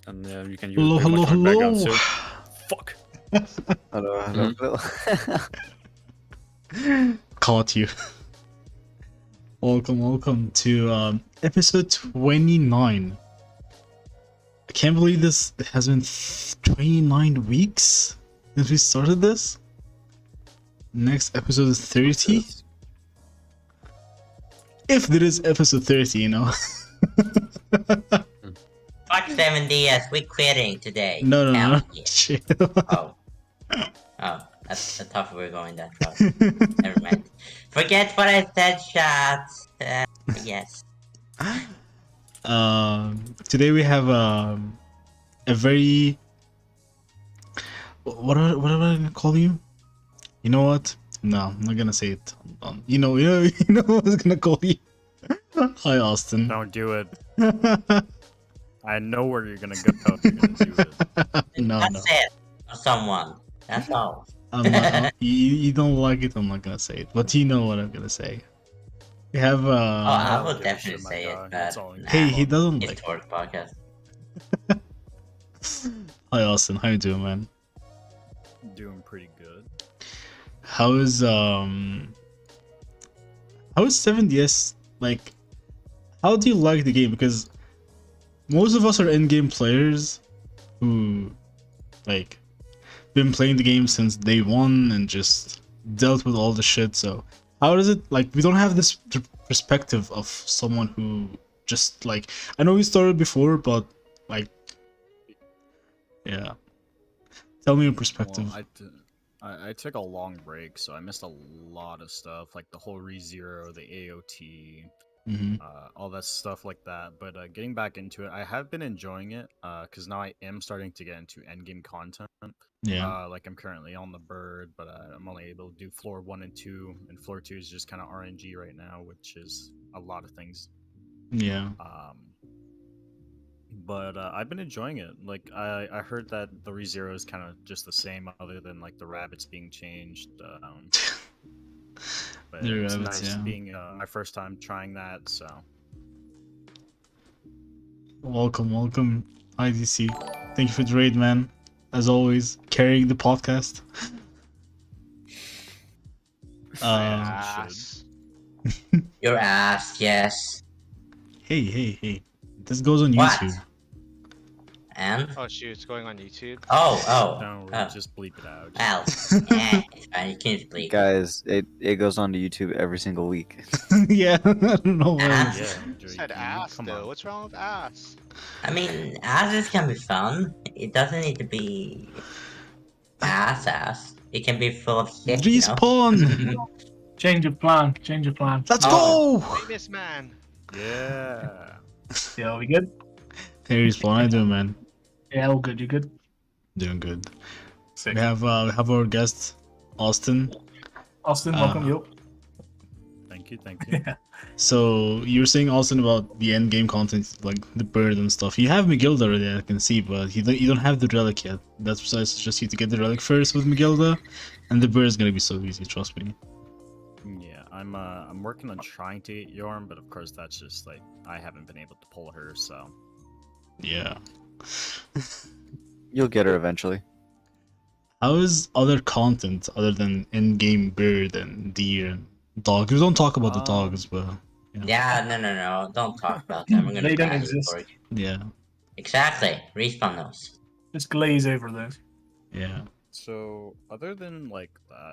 And you can use Hello, pretty much hello, our background hello. too. Fuck. Hello. Caught you. Welcome to episode 29. I can't believe this has been 29 weeks since we started this. Next episode is 30. If there is episode 30, you know. Fuck 7DS, we're quitting today. No. Hell yeah. Chill. Oh, that's the tough we're going that route. Never mind. Forget what I said, shots. Yes. Today we have a very what am I gonna call you? You know what? No, I'm not gonna say it. You know what I was gonna call you. Hi, Austin. Don't do it. I know where you're gonna go if you're gonna do it. No. That's it. Or someone. That's all. You don't like it. I'm not gonna say it, but you know what I'm gonna say. We have I would give a definitely shit, my say guy. it, That's but all you Hey, he doesn't it's like. Torque podcast. Hi, Austin. How you doing, man? Doing pretty good. How is 7DS like? How do you like the game? Because most of us are in-game players who like been playing the game since day one and just dealt with all the shit. So how does it like? We don't have this perspective of someone who just like. I know we started before, but like, yeah. Tell me your perspective. Well, I took a long break, so I missed a lot of stuff, like the whole ReZero, the AOT, Mm-hmm. all that stuff like that. But getting back into it, I have been enjoying it because now I am starting to get into endgame content. Yeah. Like I'm currently on the bird, but I'm only able to do floor 1 and 2, and floor 2 is just kind of RNG right now, which is a lot of things. Yeah. But I've been enjoying it. Like I heard that the ReZero is kind of just the same, other than like the rabbits being changed. But The it's rabbits, nice yeah. being my first time trying that. So Welcome, IDC. Thank you for the raid, man. As always, carrying the podcast. As Your ass, yes. Hey. This goes on What? YouTube. And? Oh shoot, it's going on YouTube. don't worry, Oh. just bleep it out. Well, it's fine. You can just bleep. Guys, it goes on to YouTube every single week. Yeah, I don't know why. Ass? Yeah, You said ass come though. on. What's wrong with ass? I mean, asses can be fun. It doesn't need to be ass. It can be full of shit, Respawn! Change of plan. Let's Oh. go! Famous man. Yeah. Yeah, we good? Hey, Respawn, how you doing, man? Yeah, all good. You good? Doing good. Sick. We have our guest, Austin. Austin, welcome you. Thank you. So you were saying, Austin, about the end game content, like the bird and stuff. You have Megilda already, I can see, but you don't have the relic yet. That's why I suggest you to get the relic first with Megilda, and the bird is gonna be so easy. Trust me. Yeah, I'm working on trying to get Yorm, but of course that's just like I haven't been able to pull her. So Yeah. You'll get her eventually. How is other content other than in-game bird and deer and dog? We don't talk about the dogs, but Yeah, no. Don't talk about them. I'm gonna They don't ban you exist. for it. yeah. Exactly. Respawn knows. Just glaze over those. Yeah. So other than like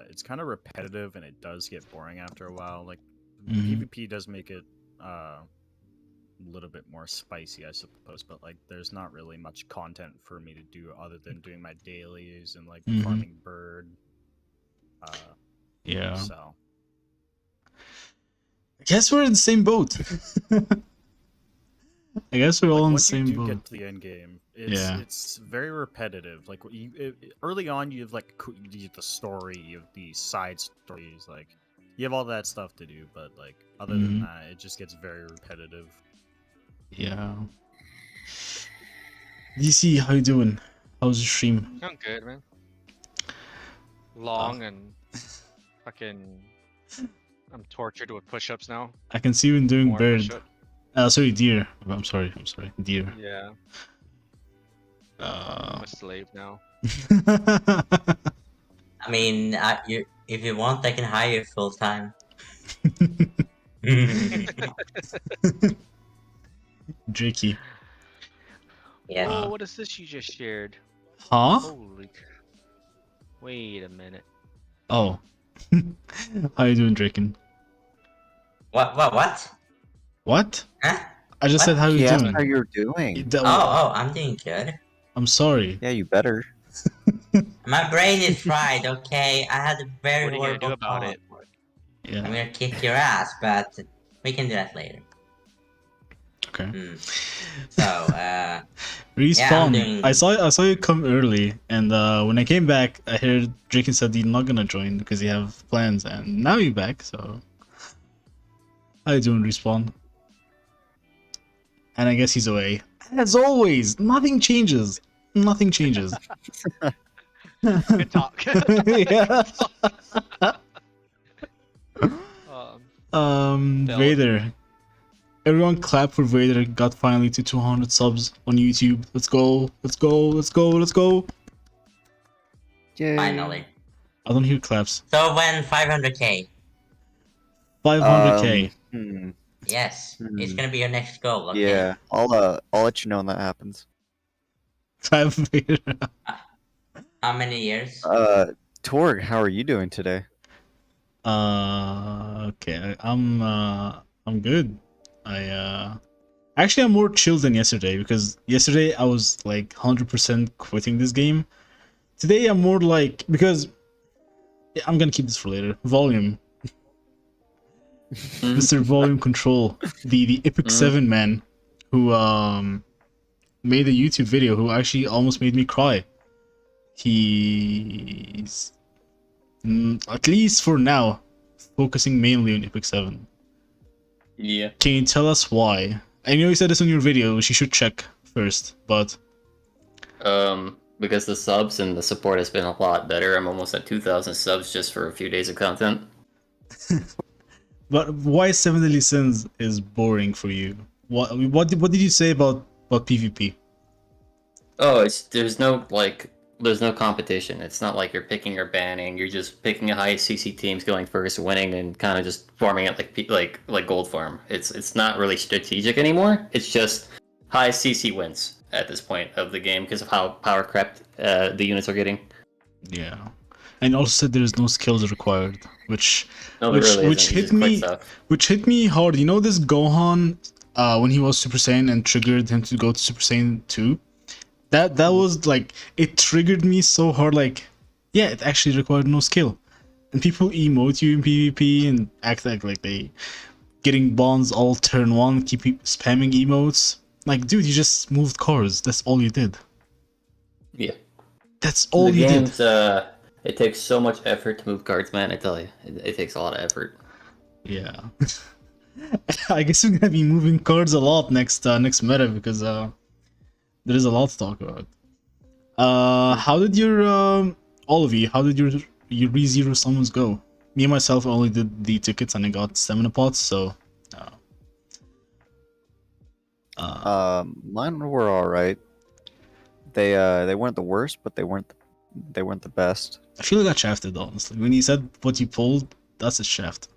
it's kind of repetitive and it does get boring after a while. Like Mhm. PvP does make it a little bit more spicy, I suppose, but like there's not really much content for me to do other than doing my dailies and like Mhm. farming bird. Yeah. So I guess we're in the same boat. I guess we're all in the once you same do boat. get to the end game, it's very repetitive. Like early on, you have like the story, you have the side stories, like you have all that stuff to do. But like other than that, it just gets very repetitive. Yeah. DC, how you doing? How's the stream? I'm good, man. Long and fucking. I'm tortured with push-ups now. I can see you doing More bird. push-up. Sorry, deer. I'm sorry, deer. Yeah. I'm a slave now. I mean, if you want, I can hire you full time. Jakey. Yeah. Whoa, what is this you just shared? Huh? Holy. Wait a minute. Oh. How you doing, Draken? What? What? What? Huh? I just said What? how you He asked doing. how you're doing. Oh, I'm doing good. I'm sorry. Yeah, you better. My brain is fried. Okay, I had a very What are you gonna do horrible about thought. it? I'm Yeah. gonna kick your ass, but we can do that later. Okay. So, Respawn. yeah, I'm doing. I saw you come early, and when I came back, I heard Draken said you're not gonna join because you have plans, and now you're back. So, how you doing, Respawn? And I guess he's away. As always, nothing changes. Nothing changes. Good talk. Yeah. Failed. Vader. Everyone clap for Vader. Got finally to 200 subs on YouTube. Let's go. Let's go. Let's go. Let's go. Yay. Finally. I don't hear claps. So when 500k? 500k. Yes, it's gonna be your next goal. Okay. Yeah, I'll let you know when that happens. Clap Vader. How many years? Torg, how are you doing today? Okay. I'm good. Actually, I'm more chilled than yesterday because yesterday I was like 100% quitting this game. Today I'm more like, because yeah, I'm gonna keep this for later. Volume. Mr. Volume Control, the Epic 7 man who made a YouTube video, who actually almost made me cry. He's at least for now focusing mainly on Epic 7. Yeah. Can you tell us why? I know you said this on your video, which you should check first, but Because the subs and the support has been a lot better. I'm almost at 2,000 subs just for a few days of content. but why Seven Deadly Sins is boring for you? What did you say about PvP? Oh, there's no competition. It's not like you're picking or banning. You're just picking a high CC teams, going first, winning, and kind of just farming it like gold farm. It's not really strategic anymore. It's just high CC wins at this point of the game because of how power crept the units are getting. Yeah, and also said there's no skills required, which which hit me hard. You know this Gohan, when he was Super Saiyan and triggered him to go to Super Saiyan 2. That was like, it triggered me so hard. Like, yeah, it actually required no skill, and people emote you in PvP and act like they getting bonds all turn one, keep spamming emotes. Like, dude, you just moved cars. That's all you did. Yeah. That's all you did. It takes so much effort to move cards, man. I tell you, it takes a lot of effort. Yeah. I guess we're gonna be moving cards a lot next meta because there is a lot to talk about. How did your all of you? How did your ReZero summons go? Me and myself only did the tickets and I got stamina pots, so. Mine were all right. They weren't the worst, but they weren't the best. I feel like I got shafted, honestly. When you said what you pulled, that's a shaft.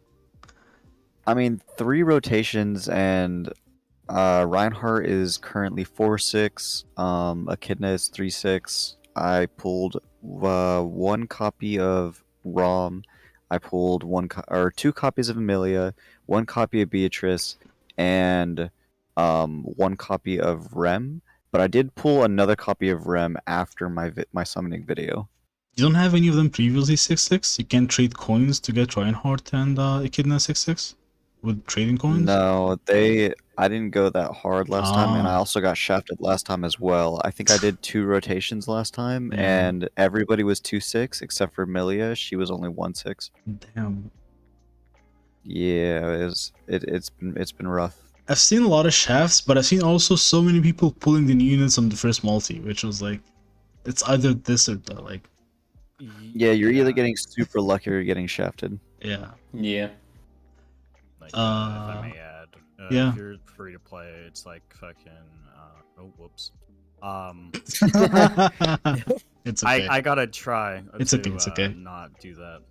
I mean, 3 rotations, and Reinhardt is currently 4-6. Echidna is 3-6. I pulled 1 copy of Rom. I pulled 2 copies of Amelia, 1 copy of Beatrice, and 1 copy of Rem. But I did pull another copy of Rem after my summoning video. You don't have any of them previously 6-6? You can trade coins to get Reinhardt and Echidna 6-6 with trading coins? No, I didn't go that hard last time, and I also got shafted last time as well. I think I did 2 rotations last time, and everybody was 2-6 except for Amelia. She was only 1-6. Damn. Yeah, it's been rough. I've seen a lot of shafts, but I've seen also so many people pulling the new units on the first multi, which was like, it's either this or that. Like, yeah, you're either getting super lucky or you're getting shafted. Yeah. Yeah. Like, if I may add, yeah. if you're free to play, it's like fucking. Oh, whoops. It's okay. I gotta try It's to okay, it's okay. not do that.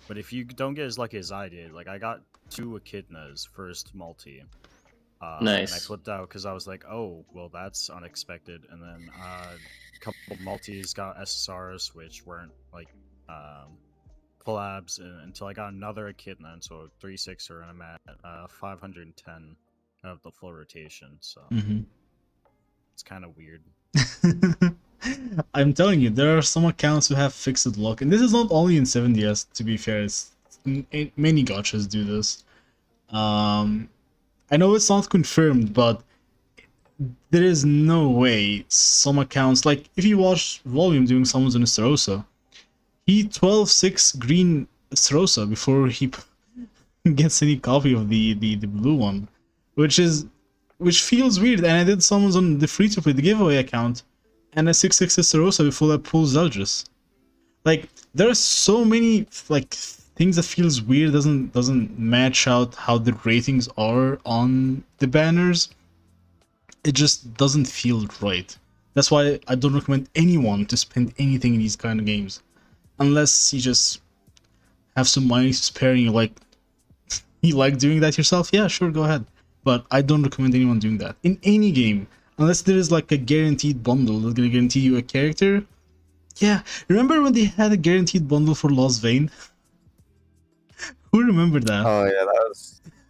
But if you don't get as lucky as I did, like I got 2 echidnas first multi. And I Nice. flipped out because I was like, oh, well, that's unexpected. And then a couple multis got SSRs, which weren't like collabs until I got another echidna, and so 3/6er, and I'm at 510 of the full rotation. So it's kind of weird. I'm telling you, there are some accounts who have fixed luck, and this is not only in 7DS. To be fair, many gachas do this. I know it's not confirmed, but there is no way some accounts, like if you watch Volume doing summons on Estarossa, he 12-6 green Estarossa before he gets any copy of the blue one, which feels weird. And I did summons on the free to play, the giveaway account, and a 6-6 Estarossa before that pulls Zeldris. Like there are so many like things that feels weird, doesn't match out how the ratings are on the banners. It just doesn't feel right. That's why I don't recommend anyone to spend anything in these kind of games, unless you just have some money to spare and you like doing that yourself. Yeah, sure, go ahead. But I don't recommend anyone doing that in any game, unless there is like a guaranteed bundle that's gonna guarantee you a character. Yeah, remember when they had a guaranteed bundle for Lost Vein? Who remembered that? Oh yeah,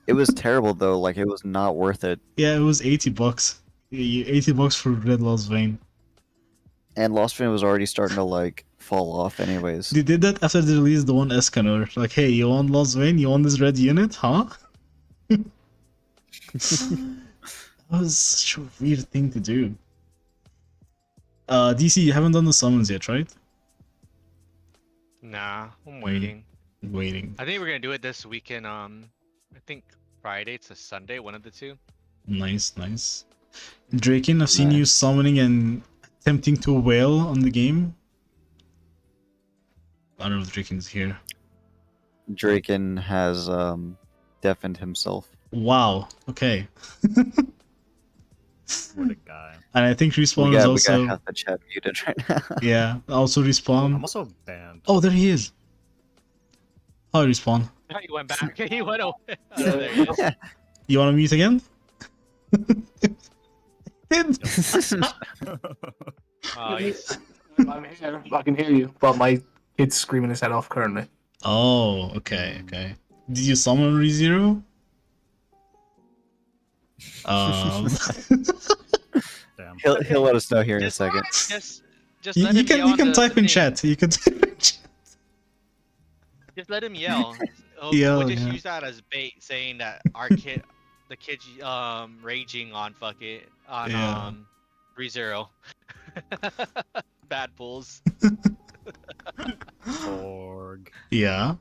it was terrible though. Like it was not worth it. Yeah, it was $80. $80 for Red Lost Vein. And Lost Vein was already starting to like fall off anyways. They did that after they released the one Escanor. Like, hey, you want Lost Vein? You want this red unit? Huh? That was such a weird thing to do. DC, you haven't done the summons yet, right? Nah, I'm waiting. Waiting. I think we're gonna do it this weekend. I think Friday to Sunday, one of the two. Nice. Draken, I've seen you summoning and attempting to whale on the game. I don't know if Draken's here. Draken has deafened himself. Wow. Okay. What a guy. And I think Respawn We is got also. half the chat muted right now. Yeah. Also Respawn. I'm also banned. Oh, there he is. Hi, Respawn. He went back. He went away. Oh, there he is. You want to mute again? He's- I'm here. I can hear you, but my kid's screaming his head off currently. Oh, okay. Did you summon ReZero? Damn. He'll let us know here in a Just- second. Just you let him yell can on type the in thing. chat. You can type in chat. Just let him yell. Yell, We'll just yeah. use that as bait, saying that the kid's raging on Yeah. ReZero. Bad pulls. Org. Yeah.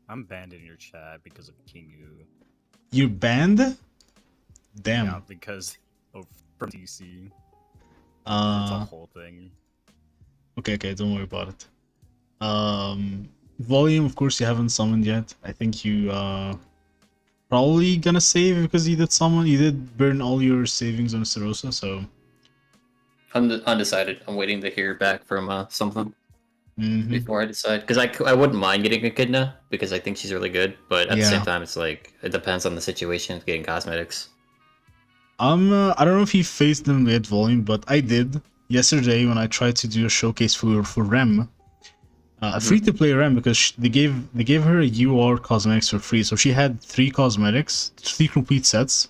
I'm banned in your chat because of Kingu. You're banned? Damn. Yeah, because of from DC. It's a whole thing. Okay, don't worry about it. Volume, of course, you haven't summoned yet. I think you probably gonna save because you did burn all your savings on Estarossa, so. I'm undecided. I'm waiting to hear back from someone Mhm. before I decide. Because I wouldn't mind getting Echidna because I think she's really good, but at the same time, it's like it depends on the situation of getting cosmetics. I don't know if you faced them yet, Volume, but I did yesterday when I tried to do a showcase for Rem. Free to play Rem, because they gave her a UR cosmetics for free, so she had 3 cosmetics, 3 complete sets.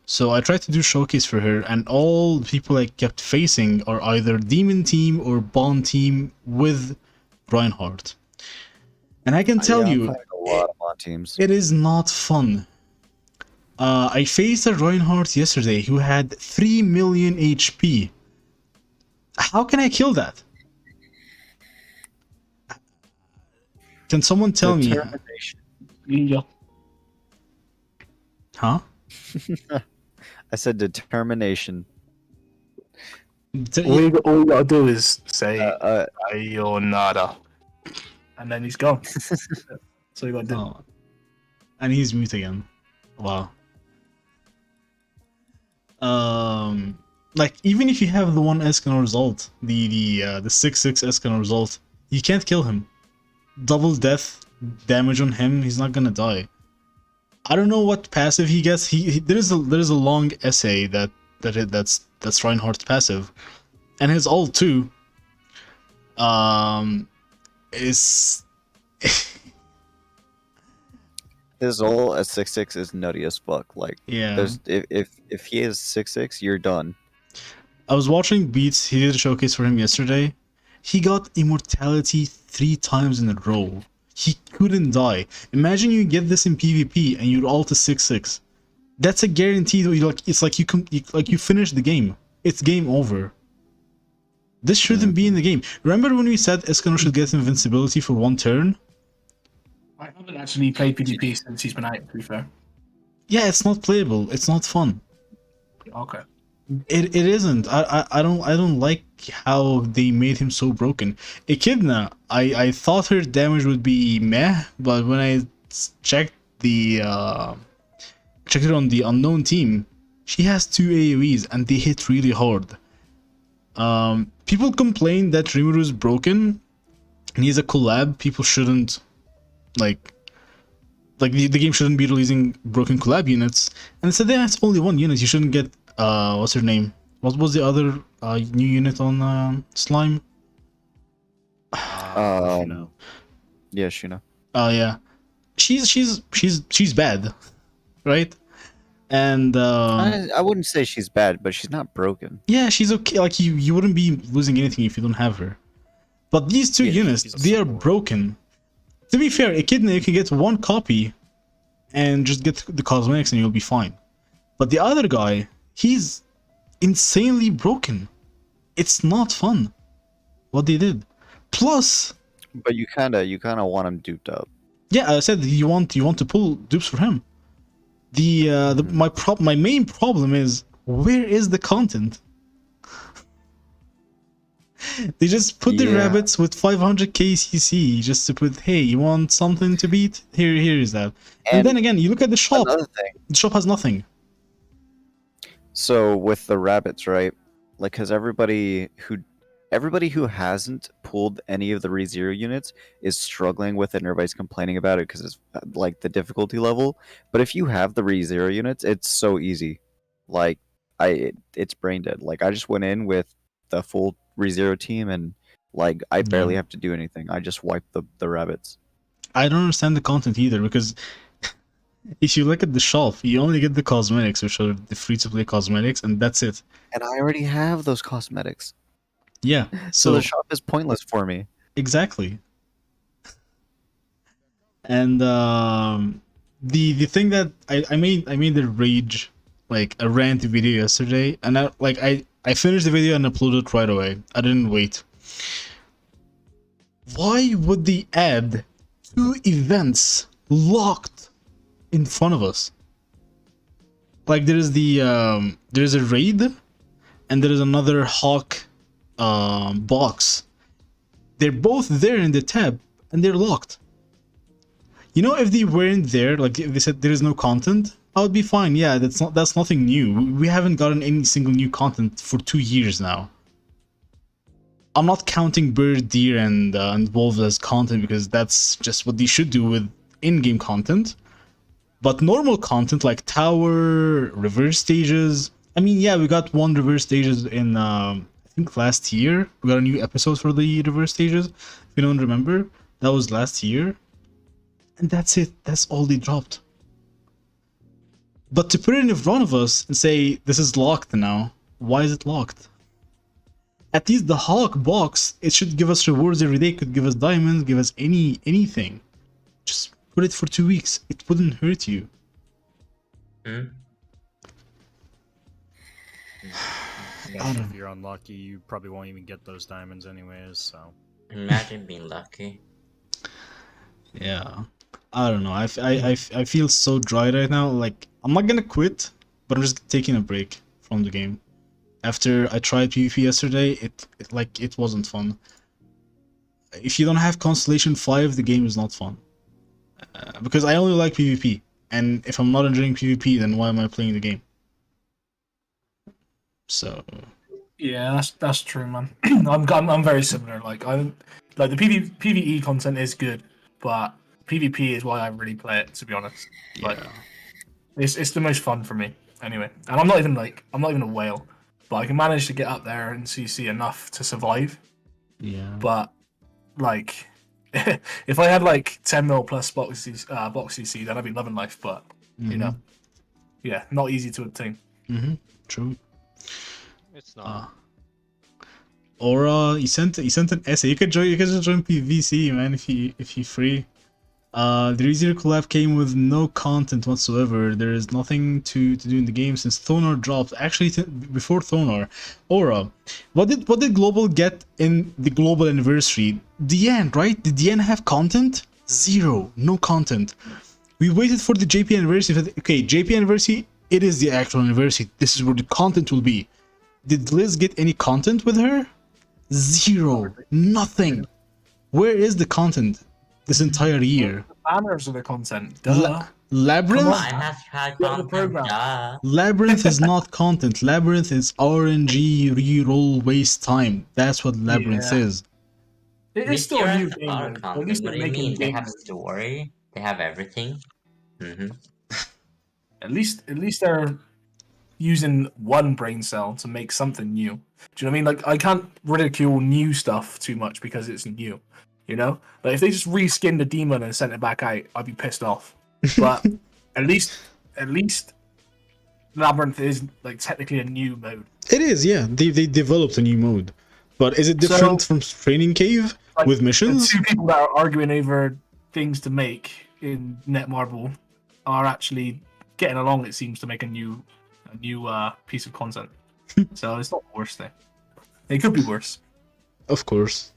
So I tried to do showcase for her, and all the people I kept facing are either Demon team or Bond team with Reinhardt. And I can tell I'm you, finding a lot of Bond teams. it is not fun. I faced a Reinhardt yesterday who had 3 million HP. How can I kill that? Can someone tell me? Determination. Yeah. Huh? I said determination. All you gotta do is say Uh, Sayonara, and then he's gone. So you gotta do. Oh. And he's mute again. Wow. like even if you have the one Escanor result, the 6/6 Escanor result, you can't kill him. Double death damage on him, he's not gonna die. I don't know what passive he gets. There's a long essay that's Reinhardt's passive, and his ult too. Is His ult at 6/6 is nutty as fuck. Like, yeah. there's if he is 6/6, you're done. I was watching Beats. He did a showcase for him yesterday. He got immortality 3 times in a row. He couldn't die. Imagine you get this in PvP and you ult a 6/6. That's a guarantee. It's like you finish the game. It's game over. This shouldn't be in the game. Remember when we said Escanor should get invincibility for 1 turn? I haven't actually played PvP since he's been out, to be fair. Yeah, it's not playable. It's not fun. Okay. It isn't. I don't like how they made him so broken. Echidna, I thought her damage would be meh, but when I checked checked it on the unknown team, she has 2 AoEs and they hit really hard. People complain that Rimuru is broken and he's a collab. People shouldn't like the game shouldn't be releasing broken collab units. And they said that's only 1 unit. You shouldn't get what's her name? What was the other new unit on Slime? Shino. Yeah, Shuna. Yeah. She's bad, right? And I wouldn't say she's bad, but she's not broken. yeah, she's okay. Like you wouldn't be losing anything if you don't have her. But these 2 units, she's a they are support. broken. To be fair, Echidna, you can get 1 copy and just get the cosmetics and you'll be fine. But the other guy, he's insanely broken. It's not fun what they did. Plus, But you kinda want him duped up. yeah, I said you want to pull dupes for him. My main problem is, where is the content? They just put the Yeah. rabbits with 500k CC just to put, hey, you want something to beat? Here is that. And then again, you look at the shop. Another thing. The shop has nothing. So with the rabbits, right? Like, because everybody who hasn't pulled any of the ReZero units is struggling with it, and everybody's complaining about it because it's like the difficulty level. But if you have the ReZero units, it's so easy. Like, it's brain dead. Like, I just went in with the full ReZero team, and like I barely Yeah. have to do anything. I just wipe the rabbits. I don't understand the content either, because if you look at the shelf, you only get the cosmetics, which are the free-to-play cosmetics, and that's it. And I already have those cosmetics. Yeah, So the shop is pointless for me. exactly. And the thing that I made a rage, like a rant video yesterday, and I finished the video and uploaded it right away. I didn't wait. Why would they add 2 events locked in front of us? Like there's a raid, and there is another Hawk box. They're both there in the tab, and they're locked. You know, if they weren't there, like if they said there is no content, I would be fine. Yeah, that's nothing new. We haven't gotten any single new content for 2 years now. I'm not counting bird, deer, and wolves as content, because that's just what they should do with in-game content. But normal content like tower, reverse stages. I mean, yeah, we got 1 reverse stages in I think last year. We got a new episode for the reverse stages. If you don't remember, that was last year. And that's it. That's all they dropped. But to put it in front of us and say, this is locked now, why is it locked? At least the Hawk box, it should give us rewards every day, could give us diamonds, give us anything. Just put it for 2 weeks. It wouldn't hurt you. Hmm? Yeah, if you're unlucky, you probably won't even get those diamonds anyways, so. Imagine being lucky. Yeah. I don't know. I feel so dry right now. Like, I'm not gonna quit, but I'm just taking a break from the game. After I tried PvP yesterday, it wasn't fun. If you don't have Constellation 5, the game is not fun. Because I only like PvP, and if I'm not enjoying PvP, then why am I playing the game? So Yeah, that's true, man. I'm very similar. Like like the PvE content is good, but PvP is why I really play it. To be honest, like yeah, it's the most fun for me anyway. And I'm not even a whale, but I can manage to get up there in CC enough to survive. yeah. But like, if I had like 10 mil plus box CC, then I'd be loving life. But you know, yeah, not easy to obtain. True. It's not. Aura, you sent an essay. You could just join PVC, man, if you free. The Yessir collab came with no content whatsoever. There is nothing to do in the game since Thonar dropped. Actually, before Thonar, Aura, what did Global get in the Global Anniversary? The end, right? Did the end have content? Zero, no content. We waited for the JP Anniversary. Okay, JP Anniversary. It is the actual anniversary. This is where the content will be. Did Liz get any content with her? Zero, nothing. Where is the content this entire year? The banners are the content. Duh. Labyrinth? Mine has had Go to the content, program. duh. Labyrinth is not content. Labyrinth is RNG reroll waste time. That's what Labyrinth Yeah. is. It is still a Yessir new has a game. lot of Mode. At content. least What they're do you making mean? They game have mode. story. They have everything. At least they're using one brain cell to make something new. Do you know what I mean? Like I can't ridicule new stuff too much because it's new. You know, like if they just reskinned the demon and sent it back out, I'd be pissed off. But at least Labyrinth is like technically a new mode. It is, yeah. They developed a new mode. But is it different from Training Cave Like, with the missions? two people that are arguing over things to make in Netmarble are actually getting along. It seems to make a new piece of content. So it's not the worst thing. It could be worse. Of course.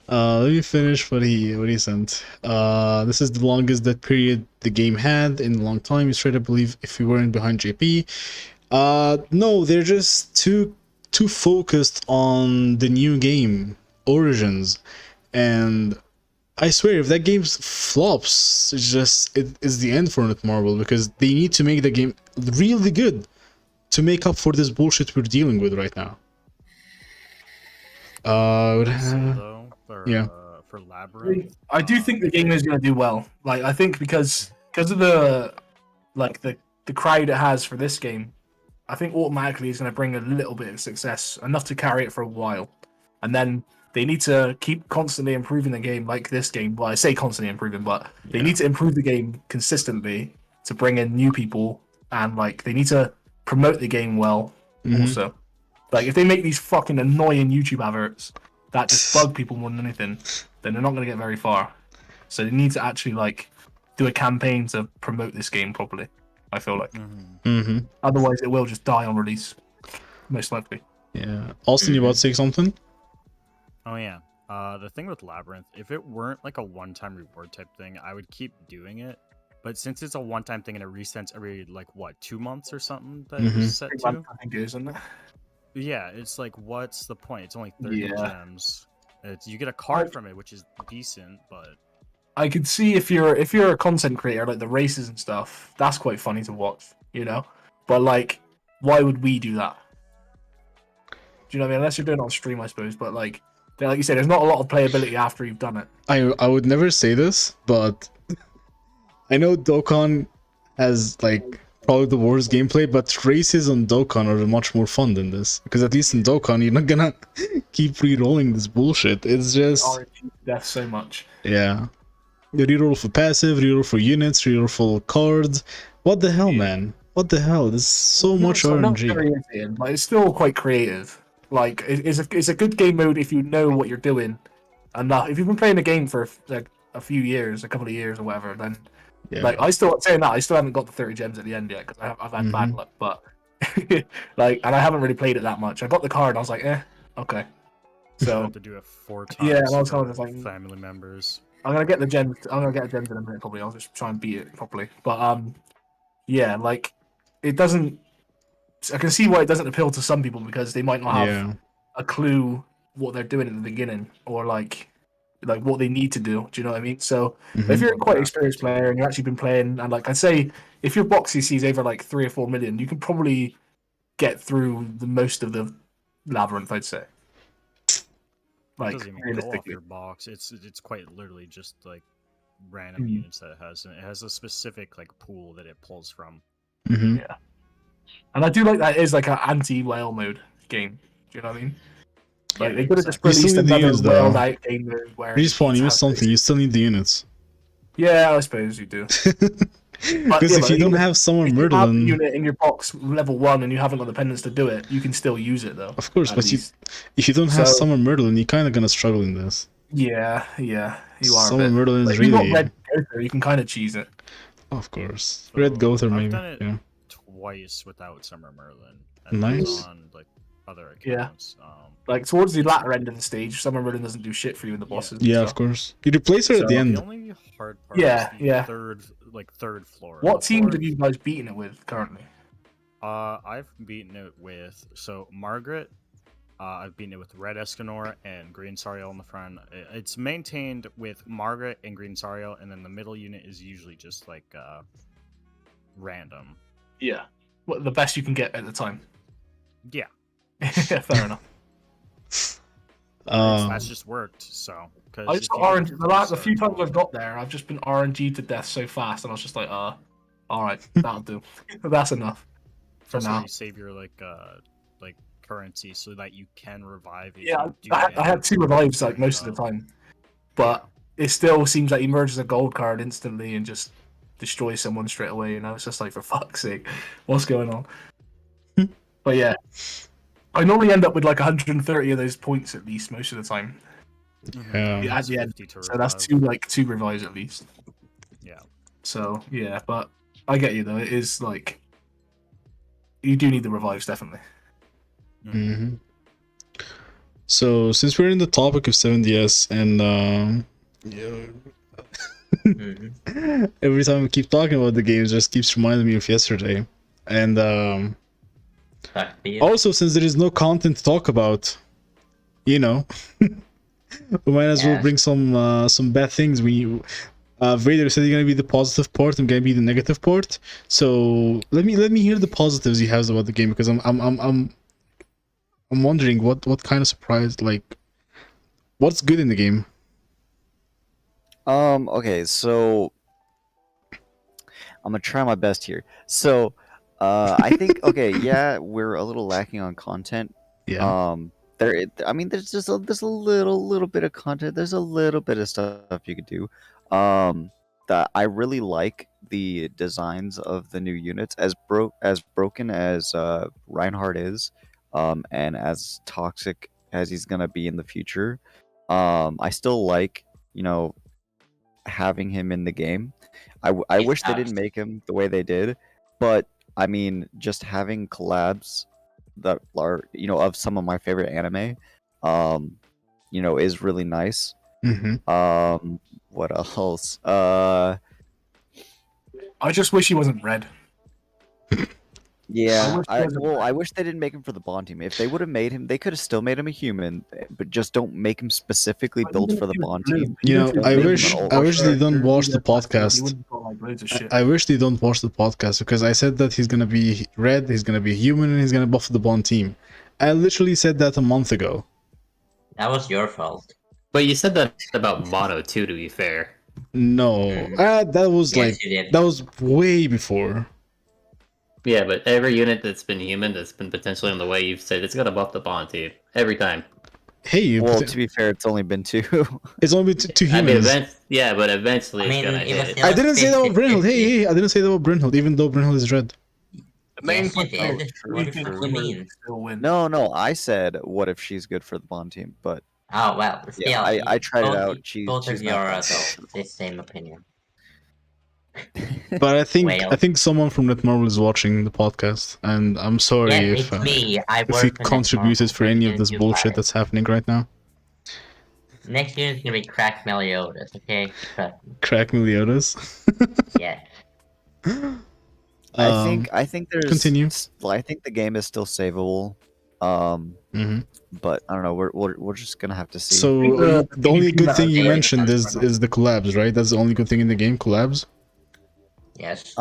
Let me finish what he sent. This is the longest dead period the game had in a long time. You straight up believe if we weren't behind JP. No, they're just too focused on the new game, Origins, and I swear if that game flops, it's the end for Netmarble because they need to make the game really good to make up for this bullshit we're dealing with right now. For Labyrinth, I do think the game is going to do well. Like I think because of the crowd it has for this game, I think automatically it's going to bring a little bit of success, enough to carry it for a while, and then they need to keep constantly improving the game like this game. Well, I say constantly improving, but they need to improve the game consistently to bring in new people, and like they need to promote the game well. Also, like if they make these fucking annoying YouTube adverts that just bug people more than anything, then they're not going to get very far. So they need to actually like do a campaign to promote this game properly. I feel like. Otherwise, it will just die on release, most likely. Yeah. Austin, you about to say something? Oh yeah. The thing with Labyrinth, if it weren't like a one-time reward type thing, I would keep doing it. But since it's a one-time thing and it resets every like 2 months or something that it's set to. I think it is, isn't it? Yeah, it's like what's the point? It's only 30 gems. You get a card from it, which is decent, but I could see if you're a content creator, like the races and stuff, that's quite funny to watch, you know. But like, why would we do that? Do you know what I mean? Unless you're doing it on stream, I suppose. But like you said, there's not a lot of playability after you've done it. I would never say this, but I know Dokkan has like probably the worst gameplay, but races on Dokkan are much more fun than this. Because at least in Dokkan, you're not gonna keep re-rolling this bullshit. It's just death so much. Yeah. You reroll for passive, reroll for units, reroll for cards. What the hell, man? What the hell? There's so much RNG. But it's still quite creative. Like it's a good game mode if you know what you're doing. And if you've been playing the game for like a few years, a couple of years or whatever, then like I still haven't got the 30 gems at the end yet because I've had bad luck. But like, and I haven't really played it that much. I got the card, and I was like, okay. So you have to do it 4 times. Yeah, and I was kind of like family members. I'm gonna get the gems. I'm gonna get the gems in a minute probably. I'll just try and beat it properly. But yeah, like it doesn't. I can see why it doesn't appeal to some people because they might not have a clue what they're doing at the beginning or like what they need to do. Do you know what I mean? So if you're a quite experienced player and you've actually been playing, and like I'd say, if your box CC is over like 3 or 4 million, you can probably get through the most of the labyrinth, I'd say. It Like doesn't even go off realistically. your box. It's quite literally just like random Mhm. units that it has, and it has a specific like pool that it pulls from. Mm-hmm. Yeah. And I do like that it is like an anti-whale mode game. Do you know what I mean? Like Yeah, they could have just You still released need the another units, though. whaled out game mode where Respawn, each you missed has- something. You still need the units. Yeah, I suppose you do. Because yeah, if but you don't even have Summer If you have the Myrtlein, unit in your box level 1 and you haven't got the pendants to do it, you can still use it though. of course, at but least. if you don't have So- Summer Myrtlein, you're kind of gonna struggle in this. Yeah, you are. Summer a bit. Myrtlein But is if you got really, Red Gother, you can kind of cheese it. of course, So, Red Gother I've maybe. done it Yeah. twice without Summer Merlin. And Nice. that's on like other Yeah. accounts. Like towards the latter end of the stage, Summer Merlin doesn't do shit for you in the Yeah. bosses. and Yeah, of stuff. course. You replace her at So- the The end. only hard part Yeah, is the yeah. third floor. What The teams floor- have you guys beaten it with currently? I've beaten it with Margaret. I've beaten it with Red Escanor and Green Sariel in the front. It's maintained with Margaret and Green Sariel, and then the middle unit is usually just like random. Yeah. What the best you can get at the time? Yeah, Fair enough. that's just worked. So because I just got RNG. The few times I've got there, I've just been RNG to death so fast, and I was just like, all right, that'll do. That's enough for also now. you save your like currency so that you can revive. If Yeah, you do I end had up 2 revives like screwing most of up. the time, but it still seems like he merges a gold card instantly and just destroys someone straight away. You know, it's just like, for fuck's sake, what's going on? But yeah, I normally end up with like 130 of those points at least most of the time. Yeah. Yeah, at It's the end. 50 to So that's revive. two revives at least. Yeah. So yeah, but I get you though. It is like you do need the revives definitely. hmm So since we're in the topic of 7DS and Mhm. every time we keep talking about the games, just keeps reminding me of yesterday. And Fuck me. also, since there is no content to talk about, we might as well Yes. bring some bad things. Vader said you're gonna be the positive port. I'm gonna be the negative port. So let me hear the positives he has about the game, because I'm wondering what kind of surprise, like, what's good in the game. Okay, so I'm gonna try my best here. So, I think yeah, we're a little lacking on content. Yeah. There's just there's a little bit of content. There's a little bit of stuff you could do. That I really like the designs of the new units, as broken as Reinhardt is, and as toxic as he's gonna be in the future. I still like, having him in the game. I He's wish they didn't toxic. make him the way they did, but I mean, just having collabs that are, of some of my favorite anime, is really nice. Mm-hmm. What else? I just wish he wasn't red. Yeah, wish he wasn't red. I wish they didn't make him for the Bond team. If they would have made him, they could have still made him a human, but just don't make him specifically But built even for if the he was Bond blue, team. even if he was I blue, wish he I wish they would've don't got, watch the he podcast. wouldn't have got, like, loads of shit. I wish they don't watch the podcast, because I said that he's gonna be red, he's gonna be human, and he's gonna buff the Bond team. I literally said that a month ago. That was your fault. But you said that about Mono too, to be fair. No, that was Yes, you did. that was way before. Yeah, but every unit that's been human that's been potentially on the way, you've said it's gonna buff the Bond team every time. Hey, Well, to be fair, it's only been 2. it's only been two I mean, humans. but eventually I mean, it's gonna it was hit. still- I didn't say that about 50-50. Brynhild. Hey, I didn't say that about Brynhild, even though Brynhild is red. The main Yes, you point did. is, What the we fuck can do you mean? still win. No, I said, what if she's good for the Bond team? But Oh well, still. yeah, I tried it both- out. Both She's of you not are bad. of the same opinion. But I think Well. someone from Netmarble is watching the podcast, and I'm sorry Yeah, if it's me. I if work he for contributed Netmarble, for any of didn't this you bullshit buy it? that's happening right now. Next year is gonna be Crack Meliodas, okay? Trust me. Crack Meliodas. Yeah. I think there's continue. I think the game is still savable. Mhm. But I don't know. We're just gonna have to see. So think the only PvP good meta thing you is mentioned very is different. is the collabs, right? That's the only good thing in the game, collabs. Yes.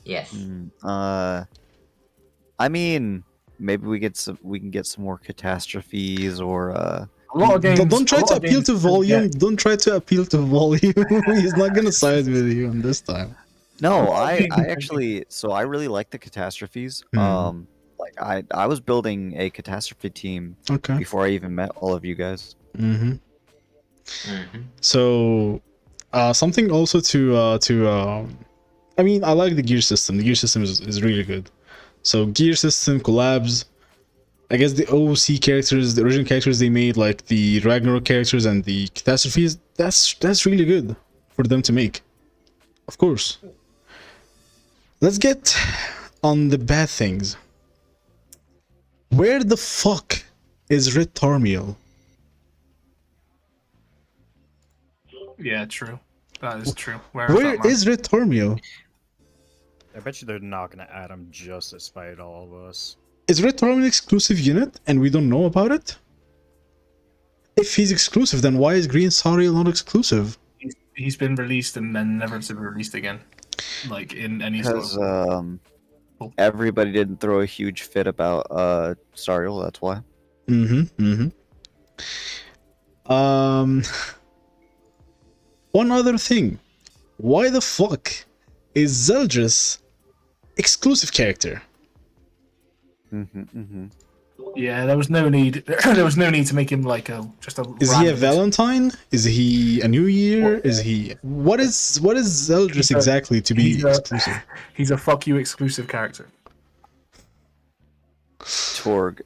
Yes. I mean, maybe we can get some more catastrophes or A lot of games. Don't try a lot to of appeal games to don't volume. get- Don't try to appeal to volume. He's not gonna side with you on this time. No, lot of I games don't actually so I really like the catastrophes. Hmm. Like I was building a catastrophe team Okay. before I even met all of you guys. Mm-hmm. Mm-hmm. So, something also I mean, I like the gear system. The gear system is really good. So gear system collabs. I guess the OOC characters, the original characters they made, like the Ragnarok characters and the catastrophes, that's really good for them to make. Of course. Let's get on the bad things. Where the fuck is Red Tarmiel? Yeah, true. That is true. Where that, man? is Red Tarmiel? I bet you they're not gonna add him just to spite all of us. Is Red Tarmiel an exclusive unit and we don't know about it? If he's exclusive, then why is Green Sariel not exclusive? He's been released and then never to be released again, like in any sort Because of. everybody didn't throw a huge fit about Sariel, that's why. One other thing. Why the fuck is Zeldris exclusive character? Yeah, there was no need. There was no need to make him like just a. Is he a random- Valentine? Is he a New Year? Is he what is Zeldris He's a- exactly to be he's a- exclusive? He's a fuck you exclusive character. Torg,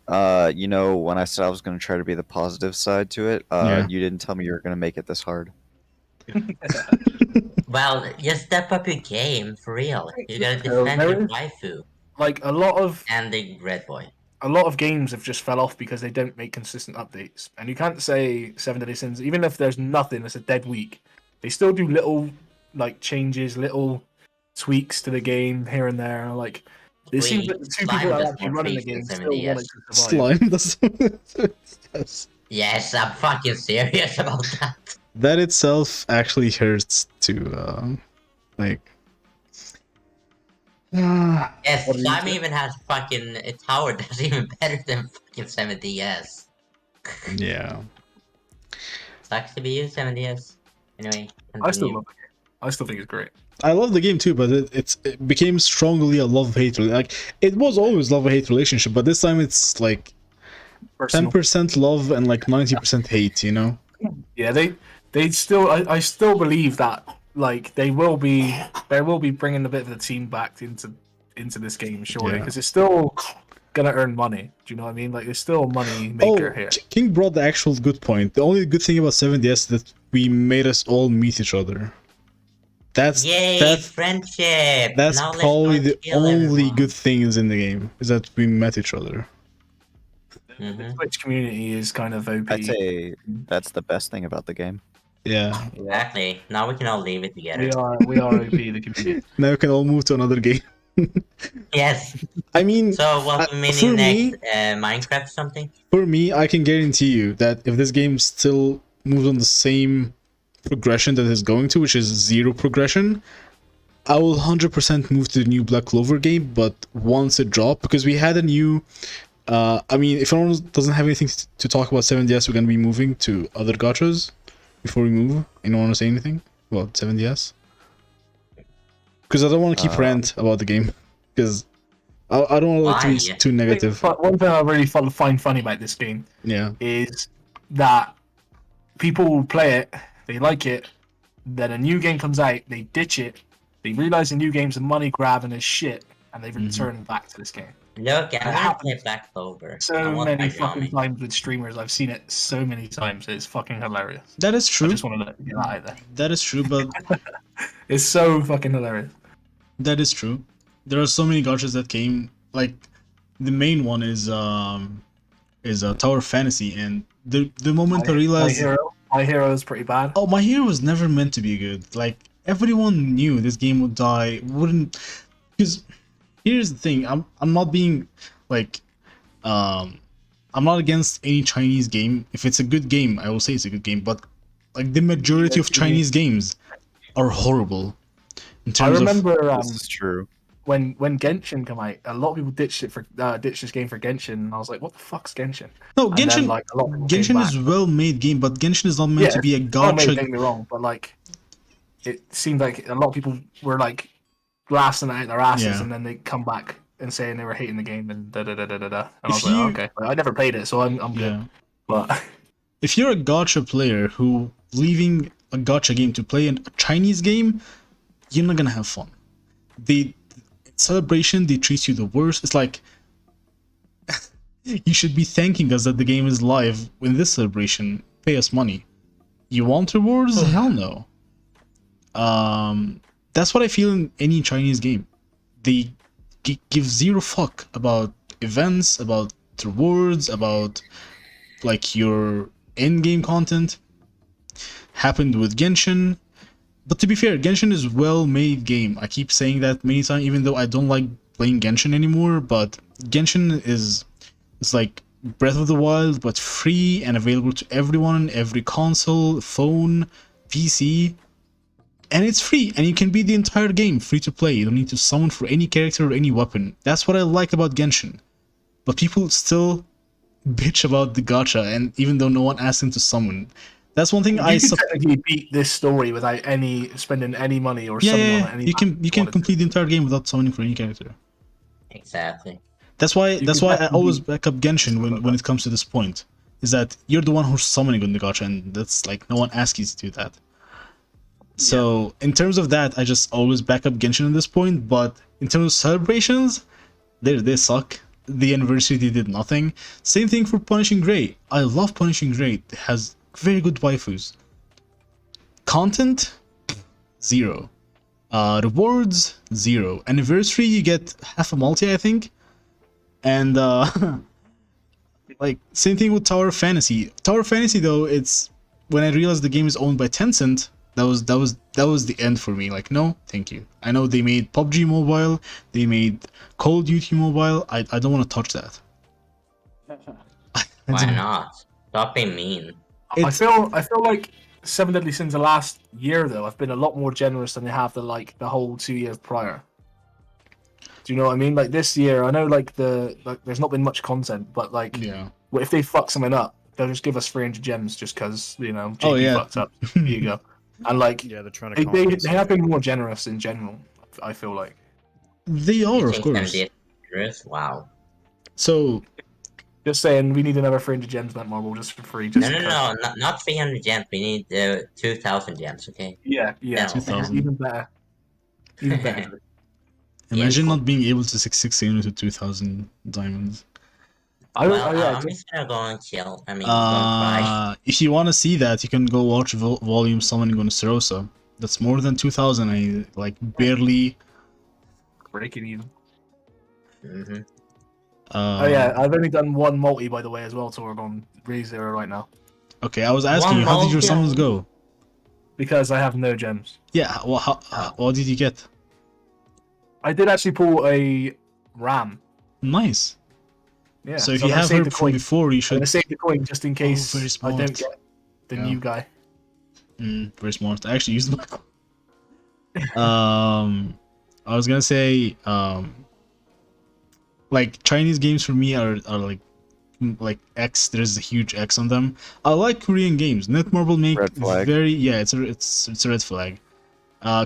you know, when I said I was going to try to be the positive side to it, Yeah. you didn't tell me you were going to make it this hard. Well, just step up your game for real. You gotta So defend there your is- waifu Like a lot of games have just fell off because they don't make consistent updates. And you can't say 7 Sins, even if there's nothing, it's a dead week. They still do little like changes, little tweaks to the game here and there. Like it seems that the two Slime people that are does actually more running the tweaks game than still want 7DS. it to survive. Slime does yes. Yes, I'm fucking serious about that. That itself actually hurts to like Yes, What do you Slime think? even has fucking a tower that's even better than fucking 7DS. yeah. Sucks to be you, 7DS. Anyway, I still continue. love it. I still think it's great. I love the game too, but it became strongly a love-hate. Like it was always love-hate relationship, but this time it's like Personal. 10% love and like 90% hate. You know? Yeah, they still. I still believe that like they will be bringing a bit of the team back into this game, surely, Yeah. because it's still gonna earn money. Do you know what I mean? Like, it's still a money maker here. King brought the actual good point. The only good thing about 7DS is that we made us all meet each other. Yay, friendship! That's Now let's probably go the kill only everyone. good things in the game is that we met each other. The Mhm. Twitch community is kind of OP. I'd say that's the best thing about the game. Yeah. Exactly. Now we can all leave it together. We are OP the community. Now we can all move to another game. Yes. I mean, So what for we meaning me- next? Minecraft something? for me, I can guarantee you that if this game still moves on the same progression that it's going to, which is 0 progression, I will 100% move to the new Black Clover game, but once it dropped, because we had a new... I mean, if anyone doesn't have anything to talk about 7DS, we're going to be moving to other gachas before we move. Anyone want to say anything about 7DS? Because I don't want to keep rant about the game, because I don't want it to be Why? too negative. But one thing I really find funny about this game Yeah. is that people will play it, they like it, then a new game comes out, they ditch it, they realize the new game's a money grab and is shit, and they return back to this game. Look, I'm gonna happens play Black Clover. I So want many Tiger fucking Army. times with streamers, I've seen it so many times. It's fucking hilarious. That is I true. just want to get that out there. That is true, but It's so fucking hilarious. that is true. There are so many gachas that came. Like the main one is Tower of Fantasy, and the moment I realized, My hero is pretty bad. oh, My Hero was never meant to be good. Like everyone knew this game would die. Wouldn't, because here's the thing. I'm not being like I'm not against any Chinese game. If it's a good game, I will say it's a good game. But like the majority of Chinese games are horrible. In I terms remember This is true. when Genshin came out, a lot of people ditched this game for Genshin, and I was like, what the fuck's Genshin? No, And then, Genshin. like, a lot of people came Genshin back. is well-made game, but Genshin is not meant to be a It's well made, gacha. don't get me wrong, but like, it seemed like a lot of people were like blasting it out their asses, Yeah. and then they come back and saying they were hating the game and da da da da da da. And I If was like, you- oh, okay, like, I never played it, so I'm good. Yeah. But If you're a gacha player who leaving a gacha game to play a Chinese game, you're not gonna have fun. Celebration, they treat you the worst. It's like you should be thanking us that the game is live in this celebration. Pay us money. You want rewards? Hell no. That's what I feel in any Chinese game. They give zero fuck about events, about rewards, about like your in-game content. Happened with Genshin. But to be fair, Genshin is well-made game. I keep saying that many times, even though I don't like playing Genshin anymore. But Genshin is like Breath of the Wild, but free and available to everyone, every console, phone, PC, and it's free. And you can beat the entire game free to play. You don't need to summon for any character or any weapon. That's what I like about Genshin. But people still bitch about the gacha, and even though no one asked them to summon. That's one thing you can technically beat this story without spending any money or summoning on any. You can complete the entire game without summoning for any character. Exactly. That's why I always back up Genshin something like when it comes to this point. Is that you're the one who's summoning on the gacha, and that's like no one asks you to do that. So in terms of that, I just always back up Genshin at this point. But in terms of celebrations, they suck. The anniversary, they did nothing. Same thing for Punishing Gray. I love Punishing Gray. It has very good waifus. Content, 0. Rewards, 0. Anniversary, you get half a multi, I think. And like same thing with Tower of Fantasy. Tower of Fantasy though, it's when I realized the game is owned by Tencent, that was the end for me. Like, no, thank you. I know they made PUBG Mobile, they made Call of Duty Mobile. I don't want to touch that. Why not? Stop being mean. I feel like 7 Deadly Sins the last year though, I've been a lot more generous than they have the whole 2 years prior. Do you know what I mean? Like this year, I know there's not been much content, but like if they fuck something up, they'll just give us 300 gems just because JP fucked up. Here you go. And like they're trying to. They have been more generous in general. I feel like they are, of course. Wow. So just saying, we need another 300 gems, that marble, just for free. No, not 300 gems. We need 2,000 gems. Okay. Yeah, 2,000. Even better. Even better. Imagine not being able to succeed into 2,000 diamonds. I'm just gonna go and chill. I mean, don't cry. If you want to see that, you can go watch Volume Summoning on Serosa. That's more than 2,000. I like barely breaking even. Mm-hmm. I've only done one multi by the way as well, so we're on ReZero right now. Okay, I was asking you, how did your summons go? Because I have no gems. Yeah, well, what did you get? I did actually pull a ram. Nice. Yeah. So if you have her from before, you should. I'm gonna save the coin just in case very smart. I don't get the new guy. Very smart. I actually used my coin. I was gonna say, like Chinese games for me are like X. There's a huge X on them. I like Korean games. Netmarble make it's a red flag.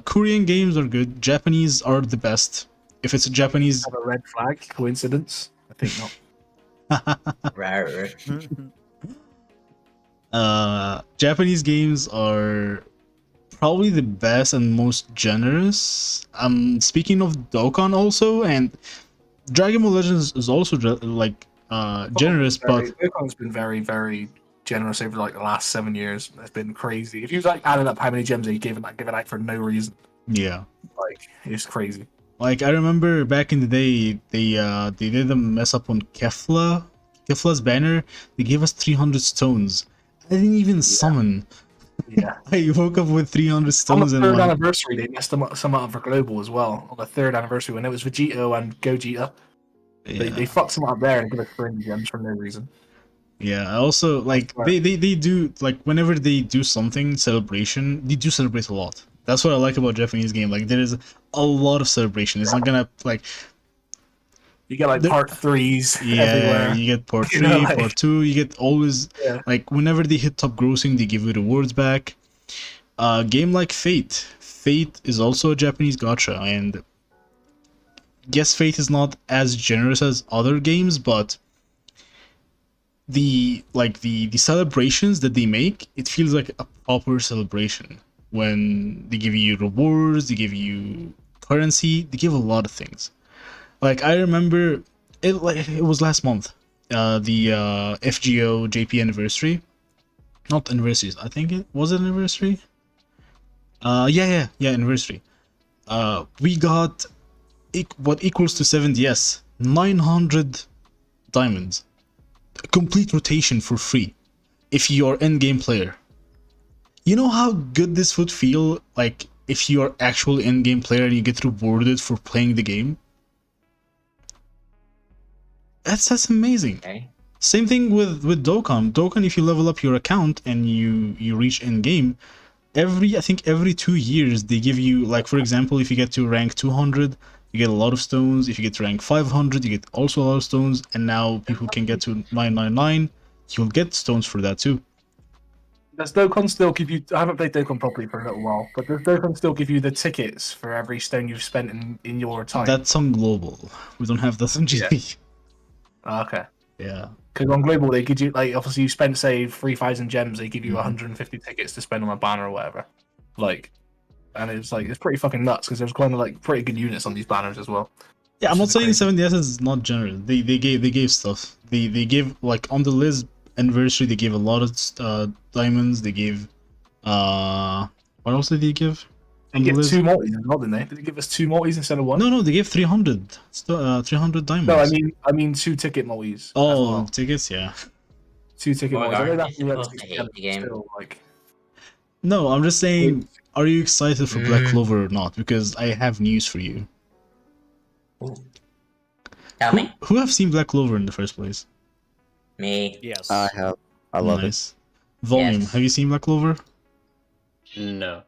Korean games are good. Japanese are the best. If it's a Japanese, have a red flag coincidence? I think not. Japanese games are probably the best and most generous. Speaking of Dokkan also, and Dragon Ball Legends is also generous, but Dokkan's been very, very generous over like the last 7 years. It's been crazy. If you like adding up how many gems they giving out for no reason, like it's crazy. Like I remember back in the day, they did a mess up on Kefla's banner. They gave us 300 stones. I didn't even summon. Yeah. I woke up with 300 stones. On the third anniversary, they messed some up for global as well. On the third anniversary, when it was Vegito and Gogeta, they fucked some up there and gave us 300 gems for no reason. Yeah, also like they do like whenever they do something celebration, they do celebrate a lot. That's what I like about Japanese game. Like there is a lot of celebration. It's not gonna like You get like There- part threes yeah, everywhere. you get part You 3, know, like- part 2. You get always Yeah. like whenever they hit top grossing, they give you rewards back. Game like Fate. Fate is also a Japanese gacha, and yes, Fate is not as generous as other games, but the celebrations that they make, it feels like a proper celebration. When they give you rewards, they give you currency, they give a lot of things. Like I remember it was last month. The FGO JP anniversary. Not anniversaries. I think it was an anniversary. Yeah, anniversary. We got what equals to 7DS, 900 diamonds, a complete rotation for free, if you're in-game player. You know how good this would feel, like if you're actual in-game player and you get rewarded for playing the game. That's amazing. Okay. Same thing with Dokkan. Dokkan, if you level up your account and you reach in-game, I think every 2 years they give you, like for example, if you get to rank 200, you get a lot of stones. If you get to rank 500, you get also a lot of stones. And now people can get to 999, you'll get stones for that too. Does Dokkan still give you? I haven't played Dokkan properly for a little while, but does Dokkan still give you the tickets for every stone you've spent in your time? That's on global. We don't have that on GP. Okay. Yeah. Because on global they give you, like, obviously you spent say 3,000 gems, they give you Mhm. 150 tickets to spend on a banner or whatever. Like, and it's like it's pretty fucking nuts because there's kind of like pretty good units on these banners as well. Yeah, I'm Which not is saying crazy. 7DS is not generous. They gave stuff. They gave, like, on the Liz anniversary they gave a lot of diamonds. They gave what else did they give? They On the give Liz? 2 multis as well, didn't they? Did they give us 2 multis instead of 1? No, they gave 300. 300 diamonds. No, I mean 2 ticket multis. As Oh, well. tickets, yeah. 2 ticket Oh my multis. I know God, that's you're the supposed to hate the game. Still, like, No, I'm just saying, are you excited for Black Mm. Clover or not? Because I have news for you. Ooh. Tell me. Who have seen Black Clover in the first place? Me. Yes. I have. I love it. Nice. Volume, Yes. have you seen Black Clover? No.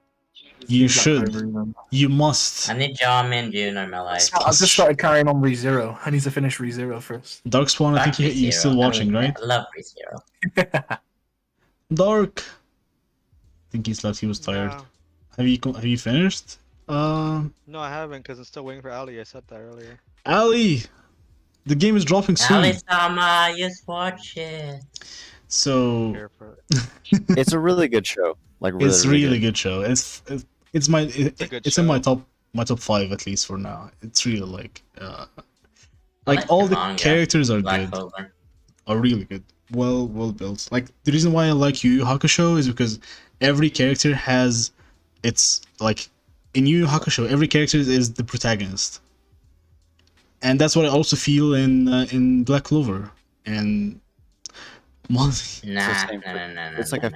You Black should. Clover, even. You must. I need John and June in my life. I've just started carrying on ReZero. I need to finish ReZero first. Darkspawn, I Fuck think you're ReZero. still watching, I mean, right? I love ReZero. Dark. I think he's left. He was tired. No, Have you finished? no, I haven't because I'm still waiting for Ali. I said that earlier. Ali, the game is dropping soon. Ali-sama, just watch it. So Here for It's a really good show. Like really, it's really good show. It's a good it's in my show. top 5 at least for now. It's really like I like all the manga, characters are Black good, Clover. are really good, well built. Like the reason why I like Yu Yu Hakusho is because every character has its, like, in Yu Yu Hakusho every character is the protagonist, and that's what I also feel in Black Clover and Nah, same no. It's like a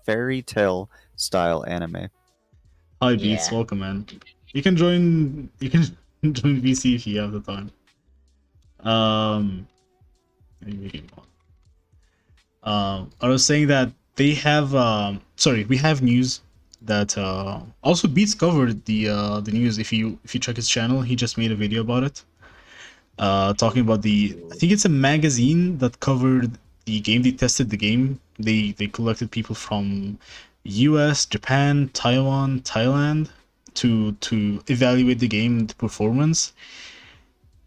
fairy tale style anime. Hi Beats, Yeah. welcome man. You can join join VC if you have the time. I was saying that they have we have news that also Beats covered the news. If you check his channel, he just made a video about it. Talking about I think it's a magazine that covered the game. They tested the game. They collected people from US, Japan, Taiwan, Thailand to evaluate the game, the performance.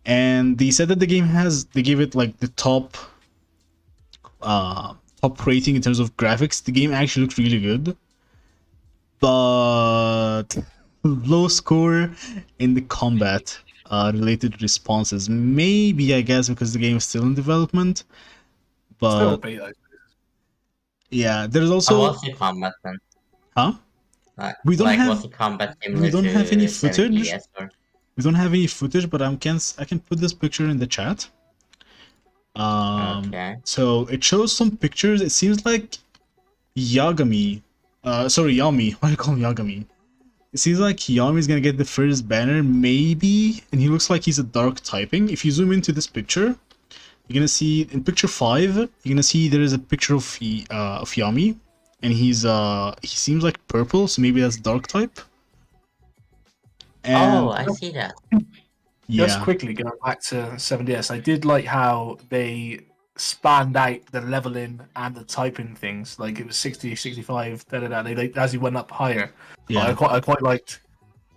And they said that the game they gave it like the top rating in terms of graphics. The game actually looked really good, but low score in the combat related responses. Maybe, I guess, because the game is still in development. Still But beta. yeah, there's Oh, also what's the combat then? huh? Like, We don't have- what's the combat similar don't have any to footage. 7DS or? We don't have any footage, but I can put this picture in the chat. Okay. So it shows some pictures. It seems like Yami. Why do you call him Yagami? It seems like Yami's gonna get the first banner, maybe, and he looks like he's a dark typing. If you zoom into this picture, you're gonna see in picture 5, you're gonna see there is a picture of Yami, and he seems like purple, so maybe that's dark type. And Oh, I see that. Just yeah, quickly going back to 7DS, I did like how they spanned out the leveling and the typing things. Like it was 60, 65, da da da. They as you went up higher. yeah, I quite liked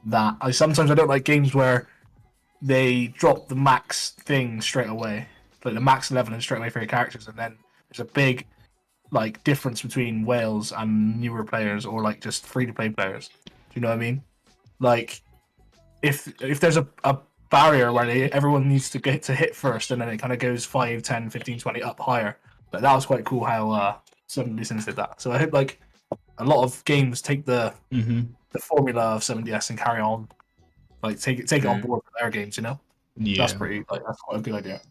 that. Sometimes I don't like games where they drop the max thing straight away, like the max leveling straight away for your characters, and then there's a big like difference between Wales and newer players, or like just free to play players. Do you know what I mean? Like if there's a barrier where everyone needs to get to hit first, and then it kind of goes 5, 10, 15, 20 up higher. But that was quite cool how Seven Sins did that. So I hope like a lot of games take the formula of 7DS and carry on, like take it on board for their games. You know, that's yeah. pretty like that's quite a good idea.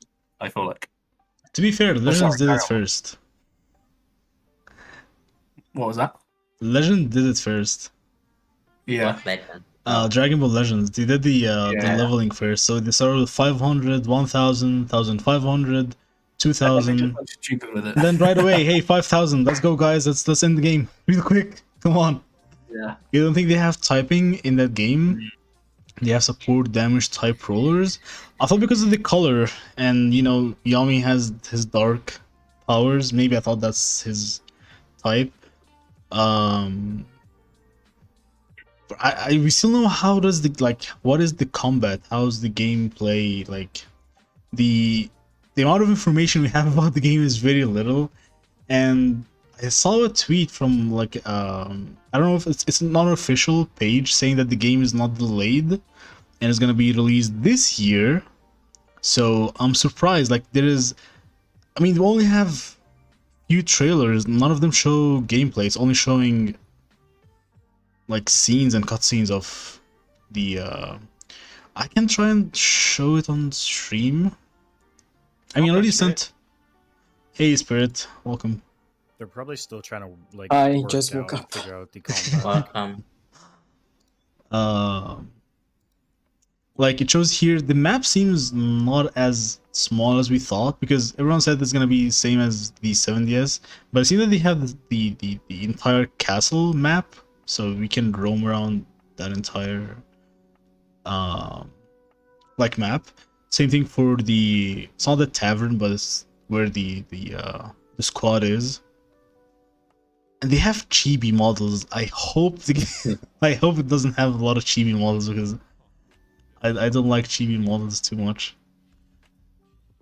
I feel like. To be fair, Legends sorry, did it carry on. first. What was that? Legend did it first. Yeah. What legend? Dragon Ball Legends. They did the Yeah. leveling first. So they started with 500, 1000, 1500, 2000. Just stupid with it. And then right away, hey, 5,000. Let's go, guys. Let's end the game real quick. Come on. Yeah. You don't think they have typing in that game? They have support damage type rollers. I thought because of the color, and you know, Yami has his dark powers. Maybe I thought that's his type. But we still know how does the what is the combat? How's the gameplay? Like the amount of information we have about the game is very little. And I saw a tweet from like I don't know if it's not an official page saying that the game is not delayed and it's gonna be released this year. So I'm surprised. Like there is, I mean, we only have few trailers. None of them show gameplay. It's only showing like scenes and cutscenes of the. I can try and show it on stream. I mean, I already sent. Hey, Spirit, welcome. They're probably still trying to like. I work just out, woke up. Figure out the combat. Welcome. Like it shows here, the map seems not as small as we thought because everyone said it's gonna be same as the 7DS, but it seems that they have the entire castle map, so we can roam around that entire like map. Same thing for the, it's not the tavern, but it's where the squad is. And they have chibi models. I hope I hope it doesn't have a lot of chibi models because I don't like chibi models too much.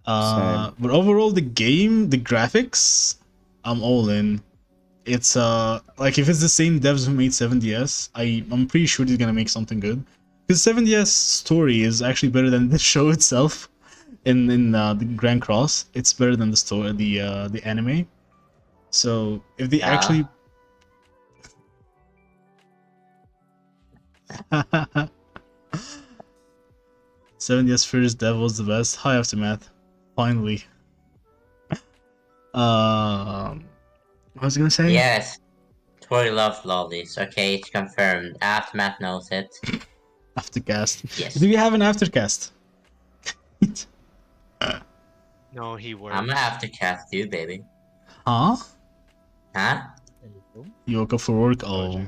But overall, the game, the graphics, I'm all in. It's like if it's the same devs who made 7DS, I'm pretty sure they're gonna make something good. Because 7DS story is actually better than the show itself. In the Grand Cross, it's better than the story, the anime. So if they actually 7DS first dev was the best. High Aftermath. Finally. What was I gonna say? Yes. Tori loves lollies. Okay, it's confirmed. Aftermath knows it. Aftercast. Yes. Do we have an aftercast? No, he works. I'm gonna have to cast you, baby. Huh? Huh? You woke up for work? Oh.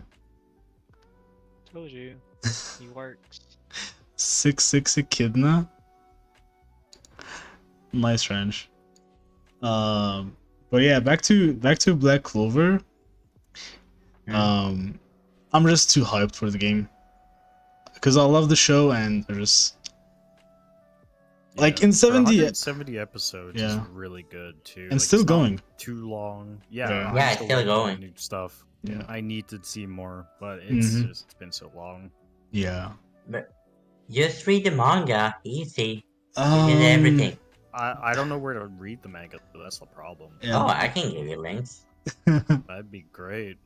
Told you. He works. 6 Echidna. Nice range. But yeah, back to Black Clover. I'm just too hyped for the game because I love the show and I just like in 70 episodes Yeah. is really good too. And Like, still it's not going. Too long. Yeah. Yeah, I'm Yeah, it's still learning going. New stuff. Yeah. I need to see more, but it's Mhm. just been so long. Yeah. But just read the manga. Easy. You did everything. I don't know where to read the manga, so that's the problem. Yeah. Oh, I can give you links. That'd be great.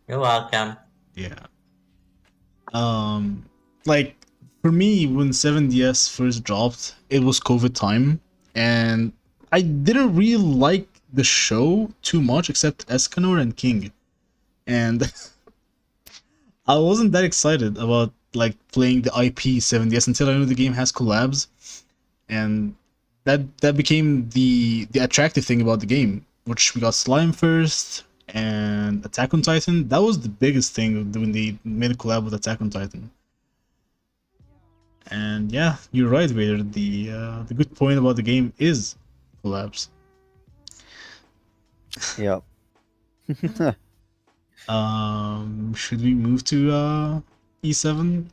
You're welcome. Yeah. Like for me, when 7DS first dropped, it was COVID time, and I didn't really like the show too much, except Escanor and King, and I wasn't that excited about like playing the IP 7DS until I knew the game has collabs, and that became the attractive thing about the game, which we got Slime first, and Attack on Titan. That was the biggest thing when they made a collab with Attack on Titan. And yeah, you're right, Vader. The good point about the game is collabs. Yep. Should we move to E7?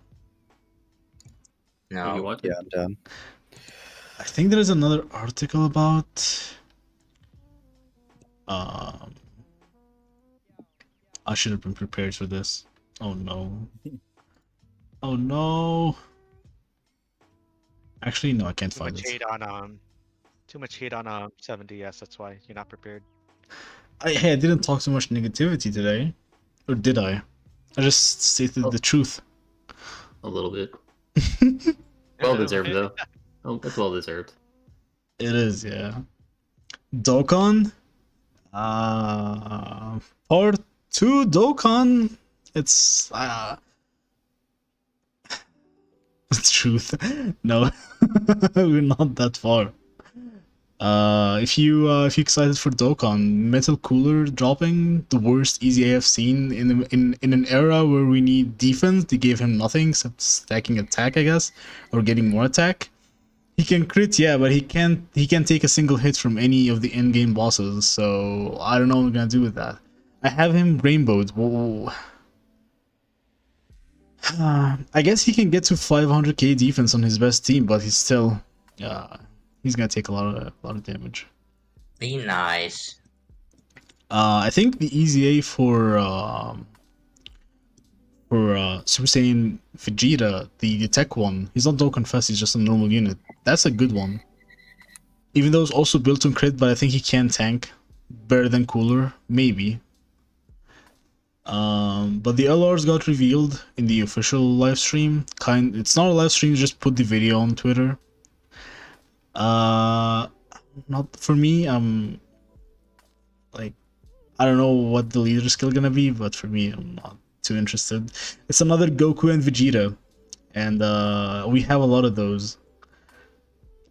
What do you No. want? Yeah, I'm done. I think there's another article about. I should have been prepared for this. Oh no. Oh no. Actually, no, I can't Too find much it. hate on 7DS. That's why you're not prepared. Hey, I didn't talk so much negativity today, or did I? I just stated the truth. A little bit. Well deserved though. Oh, that's well deserved. It is, yeah. Dokkan. Part 2 Dokkan. It's the truth. No, we're not that far. If you're excited for Dokkan, Metal Cooler dropping, the worst easy I've seen in an era where we need defense. They gave him nothing except stacking attack, I guess, or getting more attack. He can crit, yeah, but he can't take a single hit from any of the in-game bosses. So I don't know what we're gonna do with that. I have him rainbowed. Whoa. I guess he can get to 500k defense on his best team, but he's still, he's gonna take a lot of damage. Be nice. I think the easy A for Super Saiyan Vegeta, the tech one, he's not Dokkan Fest, he's just a normal unit. That's a good one. Even though it's also built on crit, but I think he can tank better than Cooler, maybe. But the LRs got revealed in the official live stream. It's not a live stream, just put the video on Twitter. Not for me. Like, I don't know what the leader skill gonna be, but for me, I'm not too interested. It's another Goku and Vegeta, and we have a lot of those.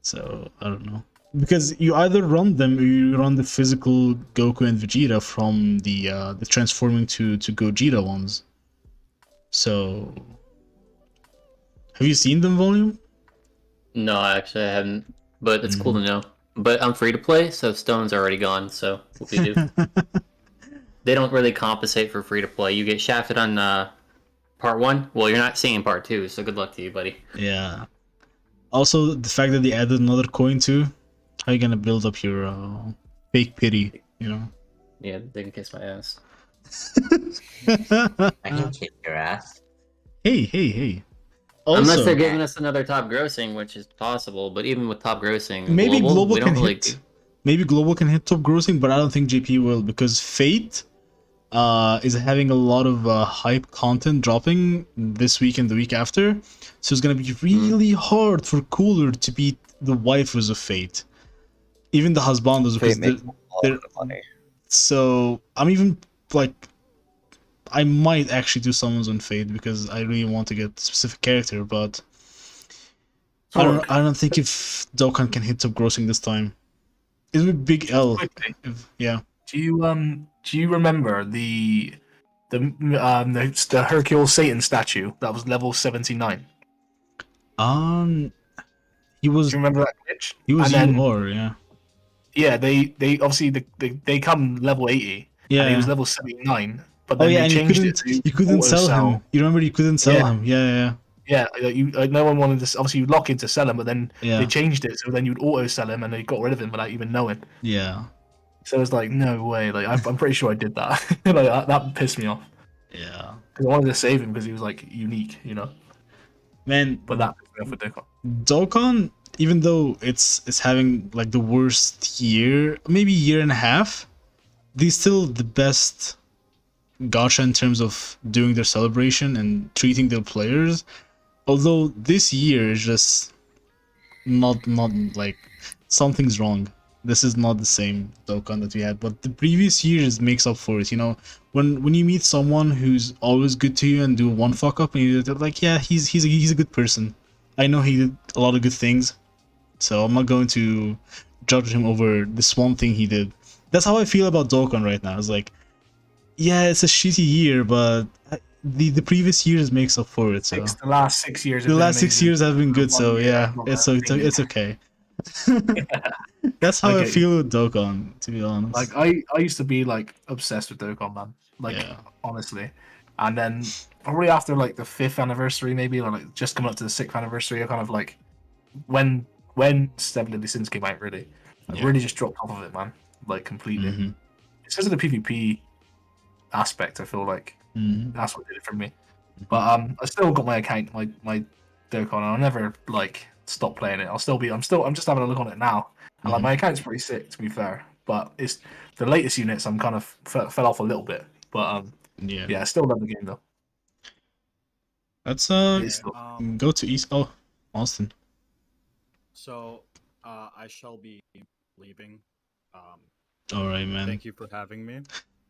So I don't know, because you either run them or you run the physical Goku and Vegeta from the transforming to Gogeta ones. So have you seen them, Volume? No, actually I haven't, but it's cool to know. But I'm free to play, so Stone's already gone, so what we do. They don't really compensate for free to play. You get shafted on part 1. Well, you're not seeing part 2, so good luck to you, buddy. Yeah. Also, the fact that they added another coin too, how are you gonna build up your fake pity, you know? Yeah, they can kiss my ass. I can kick your ass. Hey. Unless Also, they're giving us another top grossing, which is possible, but even with top grossing, maybe global we don't can really... hit. Maybe global can hit top grossing, but I don't think JP will, because Fate is having a lot of hype content dropping this week and the week after, so it's gonna be really hard for Cooler to beat the waifus of Fate, even the husbandos, because they're money. so I'm even like, I might actually do summons on Fate because I really want to get a specific character, but I don't think if Dokkan can hit top grossing this time. It would be big L. Yeah. Do you remember the Hercule Satan statue that was level 79? He was. Do you remember that glitch? He was And then, more, yeah. Yeah, they obviously they come level 80. Yeah. And he was level 79. But Oh then yeah, they and changed you couldn't sell him. You remember you couldn't sell him. Yeah. Yeah, no one wanted to. Obviously, you'd lock in to sell him, but then Yeah. they changed it, so then you'd auto sell him, and they got rid of him without even knowing. Yeah. So it's like, no way. Like, I'm pretty sure I did that. Like, that pissed me off. Yeah. Because I wanted to save him because he was like unique, you know. Man, But that pissed me off with Dokkan. Dokkan, even though it's having like the worst year, maybe year and a half, they're still the best gacha in terms of doing their celebration and treating their players. Although this year is just not like, something's wrong. This is not the same Dokkan that we had, but the previous years makes up for it. You know, when you meet someone who's always good to you and do one fuck up, and you're like, yeah, he's a good person. I know he did a lot of good things, so I'm not going to judge him over this one thing he did. That's how I feel about Dokkan right now. It's like, yeah, it's a shitty year, but the previous years makes up for it. So The last 6 years. the last 6 years have been good. So One year, yeah, not it's that it's okay. That's how I feel with Dokkan, to be honest. Like I used to be like obsessed with Dokkan, man. Like honestly, and then probably after like the 5th anniversary, maybe, or like just coming up to the 6th anniversary, I kind of like when Seven Deadly Sins came out, really, I really just dropped off of it, man. Like completely. Mm-hmm. It's because of the PvP aspect. I feel like that's what did it for me. But I still got my account, my Dokkan, and I'll never like stop playing it. I'm just having a look on it now, and like my account's pretty sick, to be fair. But it's the latest units. I'm kind of fell off a little bit, but I still love the game though. Let's Yeah, go to East. Oh, Austin. So, I shall be leaving. All right, man. Thank you for having me.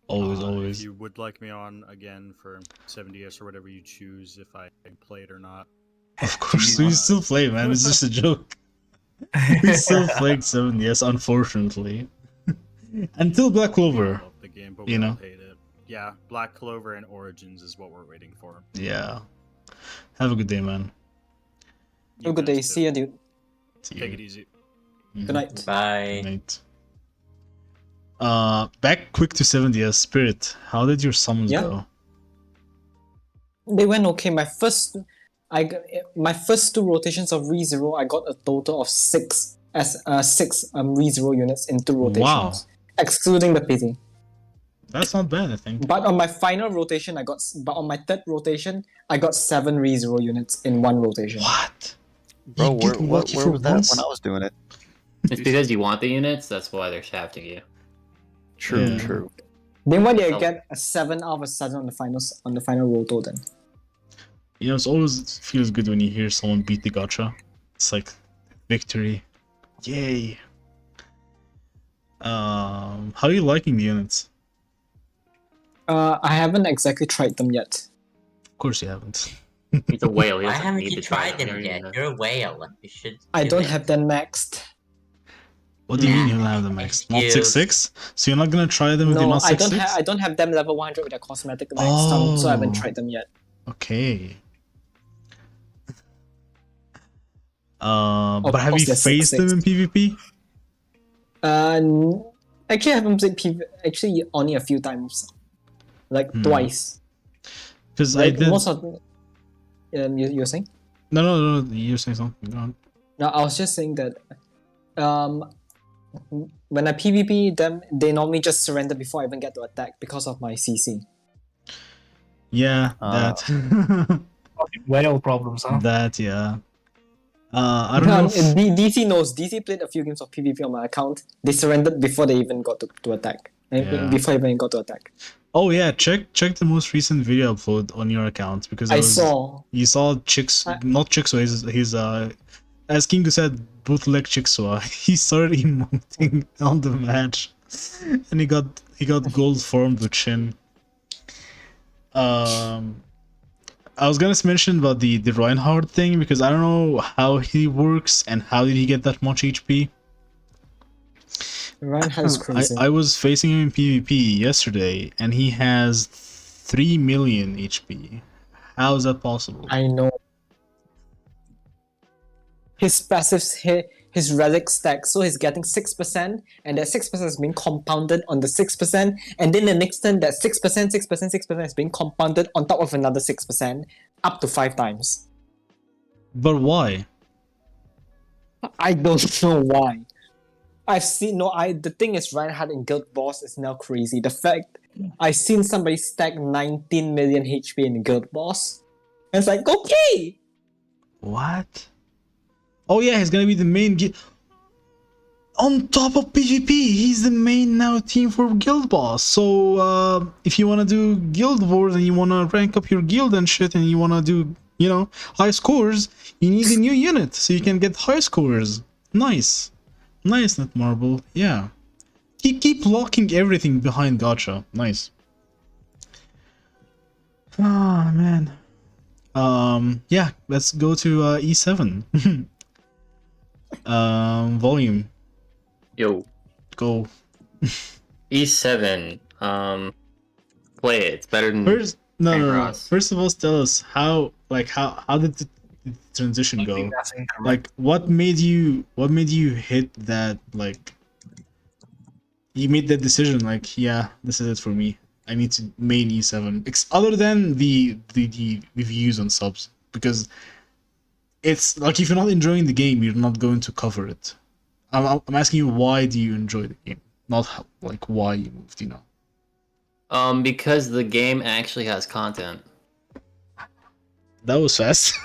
Always. If you would like me on again for 70s or whatever you choose, if I play it or not. Of course, we still play, man. It's just a joke. We still played 70s, unfortunately. Until Black Clover. I love the game, but you we know. all hate it. Yeah, Black Clover and Origins is what we're waiting for. Yeah. Have a good day, man. Have a good day. See ya, dude. Take it easy. Good night. Bye. Good night. Back quick to 70s. Spirit, how did your summons go? They went okay. My first 2 rotations of ReZero, I got a total of 6 ReZero units in 2 rotations. Wow. Excluding the pity. That's not bad, I think. But on my final rotation, on my 3rd rotation, I got 7 ReZero units in 1 rotation. What? Bro, where was that when I was doing it? It's because you want the units. That's why they're shafting you. True. Then why did I get a 7 all of a sudden on the final roto then? You know, it always feels good when you hear someone beat the gacha. It's like victory. Yay. How are you liking the units? I haven't exactly tried them yet. Of course you haven't. He's a whale. He Why doesn't haven't need you to try tried them yet? You're a whale. You should. I do don't it. have them maxed. What do you mean you don't have the max? Not Excuse. 6-6? So you're not gonna try them if they're No, not 6-6? I don't have them level 100 with their cosmetic maxed, so I haven't tried them yet. Okay. Of but have you course they're faced them in 6-6. PvP? Actually, I haven't played PvP. Actually, only a few times, like twice. Because Like I did. most of you're saying? No. You're saying something. Go on. No, I was just saying that when I PvP them, they normally just surrender before I even get to attack because of my CC. Yeah, that. Whale problems, huh? That, yeah. I don't know. DC knows. DC played a few games of PvP on my account. They surrendered before they even got to attack. Yeah. Before I even got to attack. Oh yeah, check the most recent video upload on your account because I saw. You saw not Chixwa. He's as Kingo said, bootleg Chixwa. He started emoting on the match, and he got gold formed with Shin. I was gonna mention about the Reinhardt thing because I don't know how he works and how did he get that much HP. Reinhardt is crazy. I was facing him in PvP yesterday and he has 3 million HP. How is that possible? I know. His passives hit his relic stack, so he's getting 6%, and that 6% is being compounded on the 6%, and then the next turn that 6% is being compounded on top of another 6%, up to 5 times. But why? I don't know why. The thing is, Reinhardt in Guild Boss is now crazy. The fact I've seen somebody stack 19 million HP in Guild Boss, and it's like, okay! What? Oh yeah, he's gonna be the main on top of PvP, he's the main now team for Guild Boss. So if you wanna do Guild Wars and you wanna rank up your guild and shit and you wanna do, high scores, you need a new unit so you can get high scores. Nice. Nice, Netmarble. Yeah. Keep locking everything behind gacha. Nice. Ah, man. Yeah, let's go to E7. Volume. Yo. Go. E7. Play it. It's better than First, no. Cross. First of all, tell us how did the transition I go? think that's incorrect. Like, what made you hit that? Like, you made that decision. Like, yeah, this is it for me. I need to main E7. Other than the views on subs, because it's like if you're not enjoying the game, you're not going to cover it. I'm asking you, why do you enjoy the game? Not like why you moved, you know. Because the game actually has content. That was fast.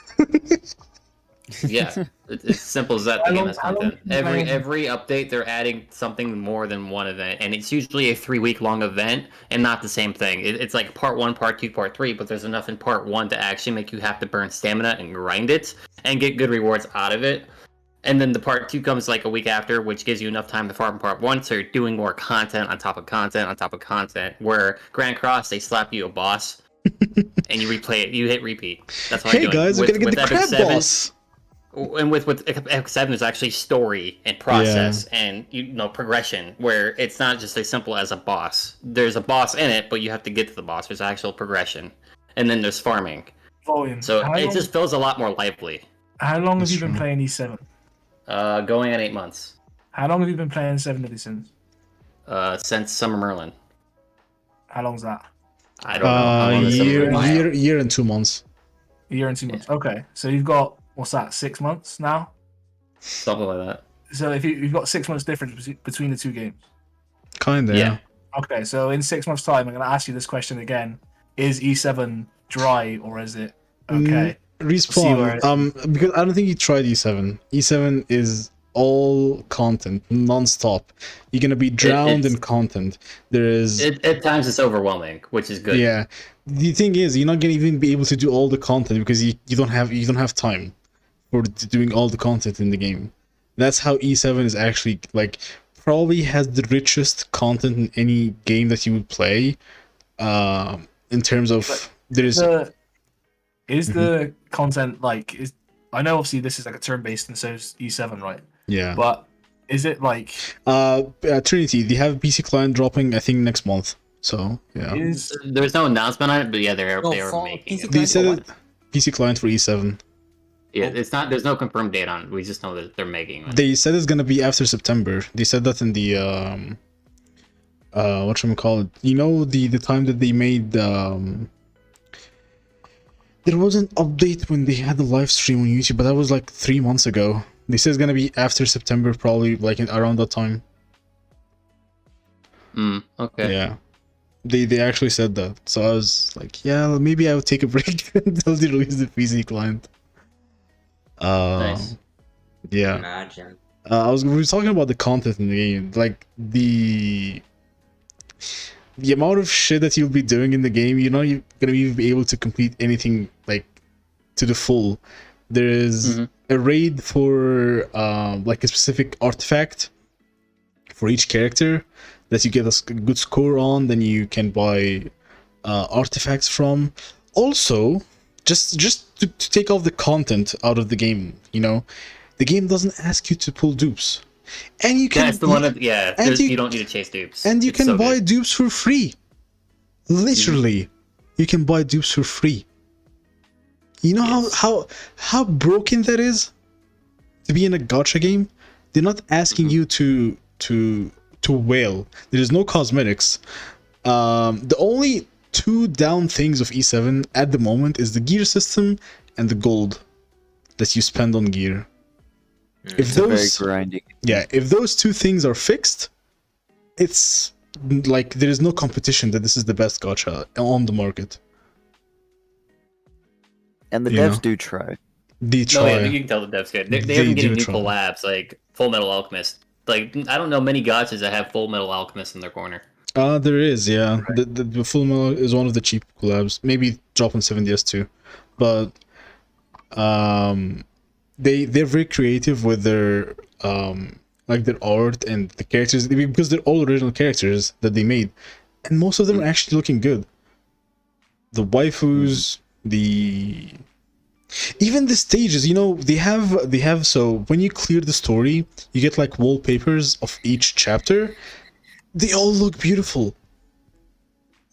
Yeah, it's simple as that. The game has How long content. have you been Every update, they're adding something more than one event, and it's usually a 3-week long event, and not the same thing. It's like part 1, part 2, part 3, but there's enough in part 1 to actually make you have to burn stamina and grind it, and get good rewards out of it. And then the part 2 comes like a week after, which gives you enough time to farm part 1, so you're doing more content on top of content on top of content. Where Grand Cross, they slap you a boss, and you replay it. You hit repeat. That's how I do it. Guys, we're gonna get the Epic crab 7, boss. And with Epic 7, there's actually story and process and progression, where it's not just as simple as a boss. There's a boss in it, but you have to get to the boss. There's actual progression, and then there's farming. Volume. So it just feels a lot more lively. How long have That's you been true. playing E7? Going on 8 months. How long have you been playing 7 Editions? Since Summer Merlin. How long's that? I don't know. How long is Summer Merlin? Year and 2 months. A year and 2 months. Okay, so you've got, what's that, 6 months now? Something like that. So if you've got 6 months difference between the two games. Kinda. Yeah. Okay, so in 6 months' time, I'm going to ask you this question again: is E7 dry or is it okay? Respawn. Because I don't think you tried E7. E7 is all content, non-stop. You're gonna be drowned in content. There is at times it's overwhelming, which is good. Yeah. The thing is, you're not gonna even be able to do all the content because you don't have time for doing all the content in the game. That's how E7 is actually like probably has the richest content in any game that you would play. In terms of Is the content like I know obviously this is like a turn-based and so is E7, right? Yeah. But is it like Trinity, they have PC client dropping I think next month. So yeah. There's no announcement on it, but yeah, they are for making PC it. They said it, PC client for E7. Yeah, it's not. There's no confirmed date on it. We just know that they're making it. They said it's gonna be after September. They said that in the whatchamacallit, you know, the time that they made there was an update when they had the live stream on YouTube, but that was like 3 months ago. They said it's gonna be after September, probably like around that time. Okay. Yeah. They actually said that. So I was like, yeah, maybe I would take a break until they release the PC client. Nice. Yeah. Imagine. We were talking about the content in the game, like the amount of shit that you'll be doing in the game. You're not gonna even be able to complete anything like to the full. There is a raid for like a specific artifact for each character that you get a good score on. Then you can buy artifacts from. Also, just to take off the content out of the game, you know, the game doesn't ask you to pull dupes, and you can. That's the one that you don't need to chase dupes, and you It's can so buy good. dupes for free. Literally, you can buy dupes for free. You know how broken that is to be in a gacha game. They're not asking you to whale. There is no cosmetics. The only two down things of E7 at the moment is the gear system and the gold that you spend on gear. If It's a very those grinding. if those two things are fixed, it's like there is no competition that this is the best gacha on the market. And the You devs know. do try. They No, try. yeah, you can tell the devs good. They They have been getting do new try. collabs like Full Metal Alchemist. Like I don't know many gachas that have Full Metal Alchemist in their corner. There is, yeah. The Full Metal is one of the cheap collabs. Maybe drop on 7DS too, but they're very creative with their like their art and the characters because they're all original characters that they made, and most of them are actually looking good. The waifus, even the stages, you know, they have so when you clear the story, you get like wallpapers of each chapter. They all look beautiful.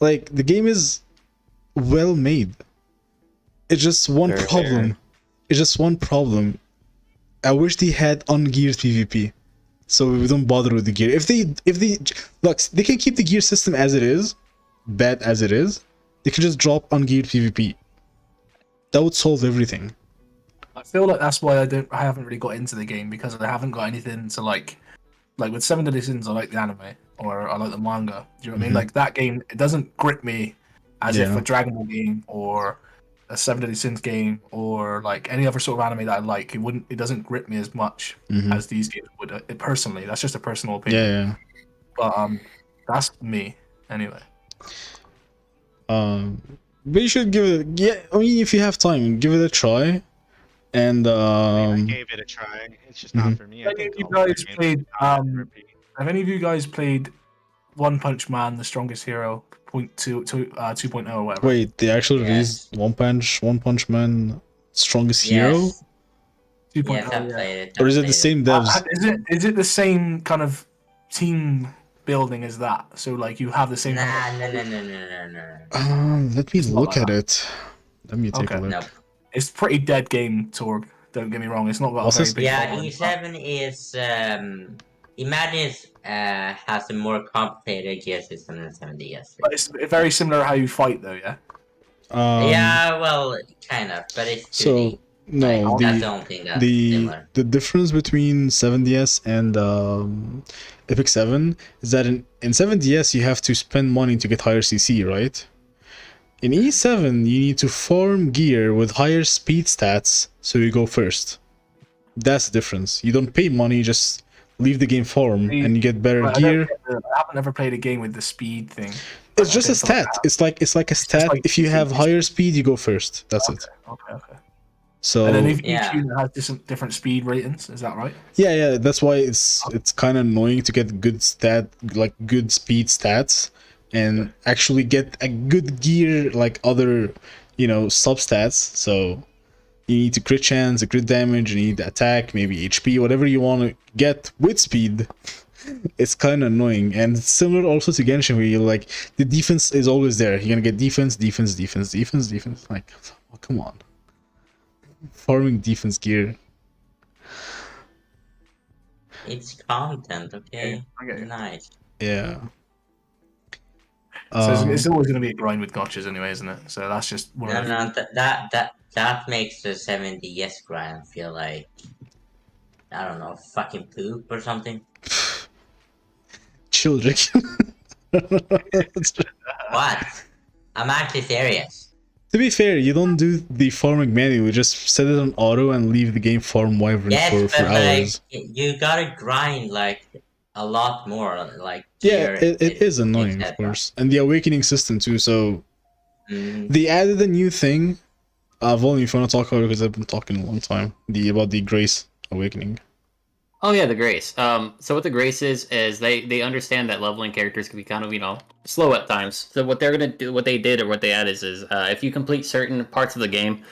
Like the game is well made. It's just one Very problem. fair. It's just one problem. I wish they had ungeared PvP, so we don't bother with the gear. If they look, they can keep the gear system as it is, bad as it is. They can just drop ungeared PvP. That would solve everything. I feel like that's why I haven't really got into the game, because I haven't got anything to like with Seven Deadly Sins. I like the anime, or I like the manga. Do you know what I mean? Like that game, it doesn't grip me as if Yeah. a Dragon Ball game or a Seven Deadly Sins game or like any other sort of anime that I like. It doesn't grip me as much as these games would. Personally, that's just a personal opinion. Yeah. But that's me anyway. But you should give it. Yeah, I mean, if you have time, give it a try. And I gave it a try. It's just not for me. Have any of you guys played? Have any of you guys played One Punch Man: The Strongest Hero 2.0 or whatever? wait, they actually released One Punch Man, Strongest Hero, Yes. 2.0, Yes, I yeah. played it. or is it the same devs? Is it the same kind of team building as that? So like you have the same. No. Let me It's not look like at it. Let me take a Okay. look. Nope. It's a pretty dead game, Torg. Don't get me wrong. It's not got What's a very this? big. Yeah, following, E7 is Imagine has a more complicated gear system than 7DS. but it's very similar how you fight though. Yeah. Yeah, well, kind of, but it's 2D. So no, that's the only thing that's the similar. the difference between 7DS and Epic 7 is that in 7DS you have to spend money to get higher CC, right? In E7 you need to farm gear with higher speed stats, so you go first. That's the difference. You don't pay money, you just leave the game farm and you get better But gear. I haven't ever played a game with the speed thing. It's just a stat. It's like a stat. like If you have CC. higher speed, you go first. That's it. Okay. So And then if Yeah. each unit has different speed ratings, is that right? yeah, that's why it's kind of annoying to get good speed stats and actually get a good gear like other, substats. So you need to crit chance, a crit damage, you need attack, maybe HP, whatever you want to get with speed. It's kind of annoying, and it's similar also to Genshin, where you like the defense is always there. You're gonna get defense. Like, oh, come on, farming defense gear. It's content, okay? Okay. Nice. Yeah. So it's always going to be a grind with gotchas anyway, isn't it? So that's just one of No, that makes the 7DS grind feel like, I don't know, fucking poop or something. Children. What? I'm actually serious. To be fair, you don't do the farming manually. You just set it on auto and leave the game farm wyvern Yes, for but like, hours. you gotta grind like a lot more, like Yeah, gear, it is annoying, of etc. course. And the awakening system too, so Mhm. they added a new thing. Volume, if you want to talk about it, because I've been talking a long time. About the Grace Awakening. Oh yeah, the Grace. So what the Grace is they understand that leveling characters can be kind of slow at times. So what they're gonna do, what they did or what they added is if you complete certain parts of the game,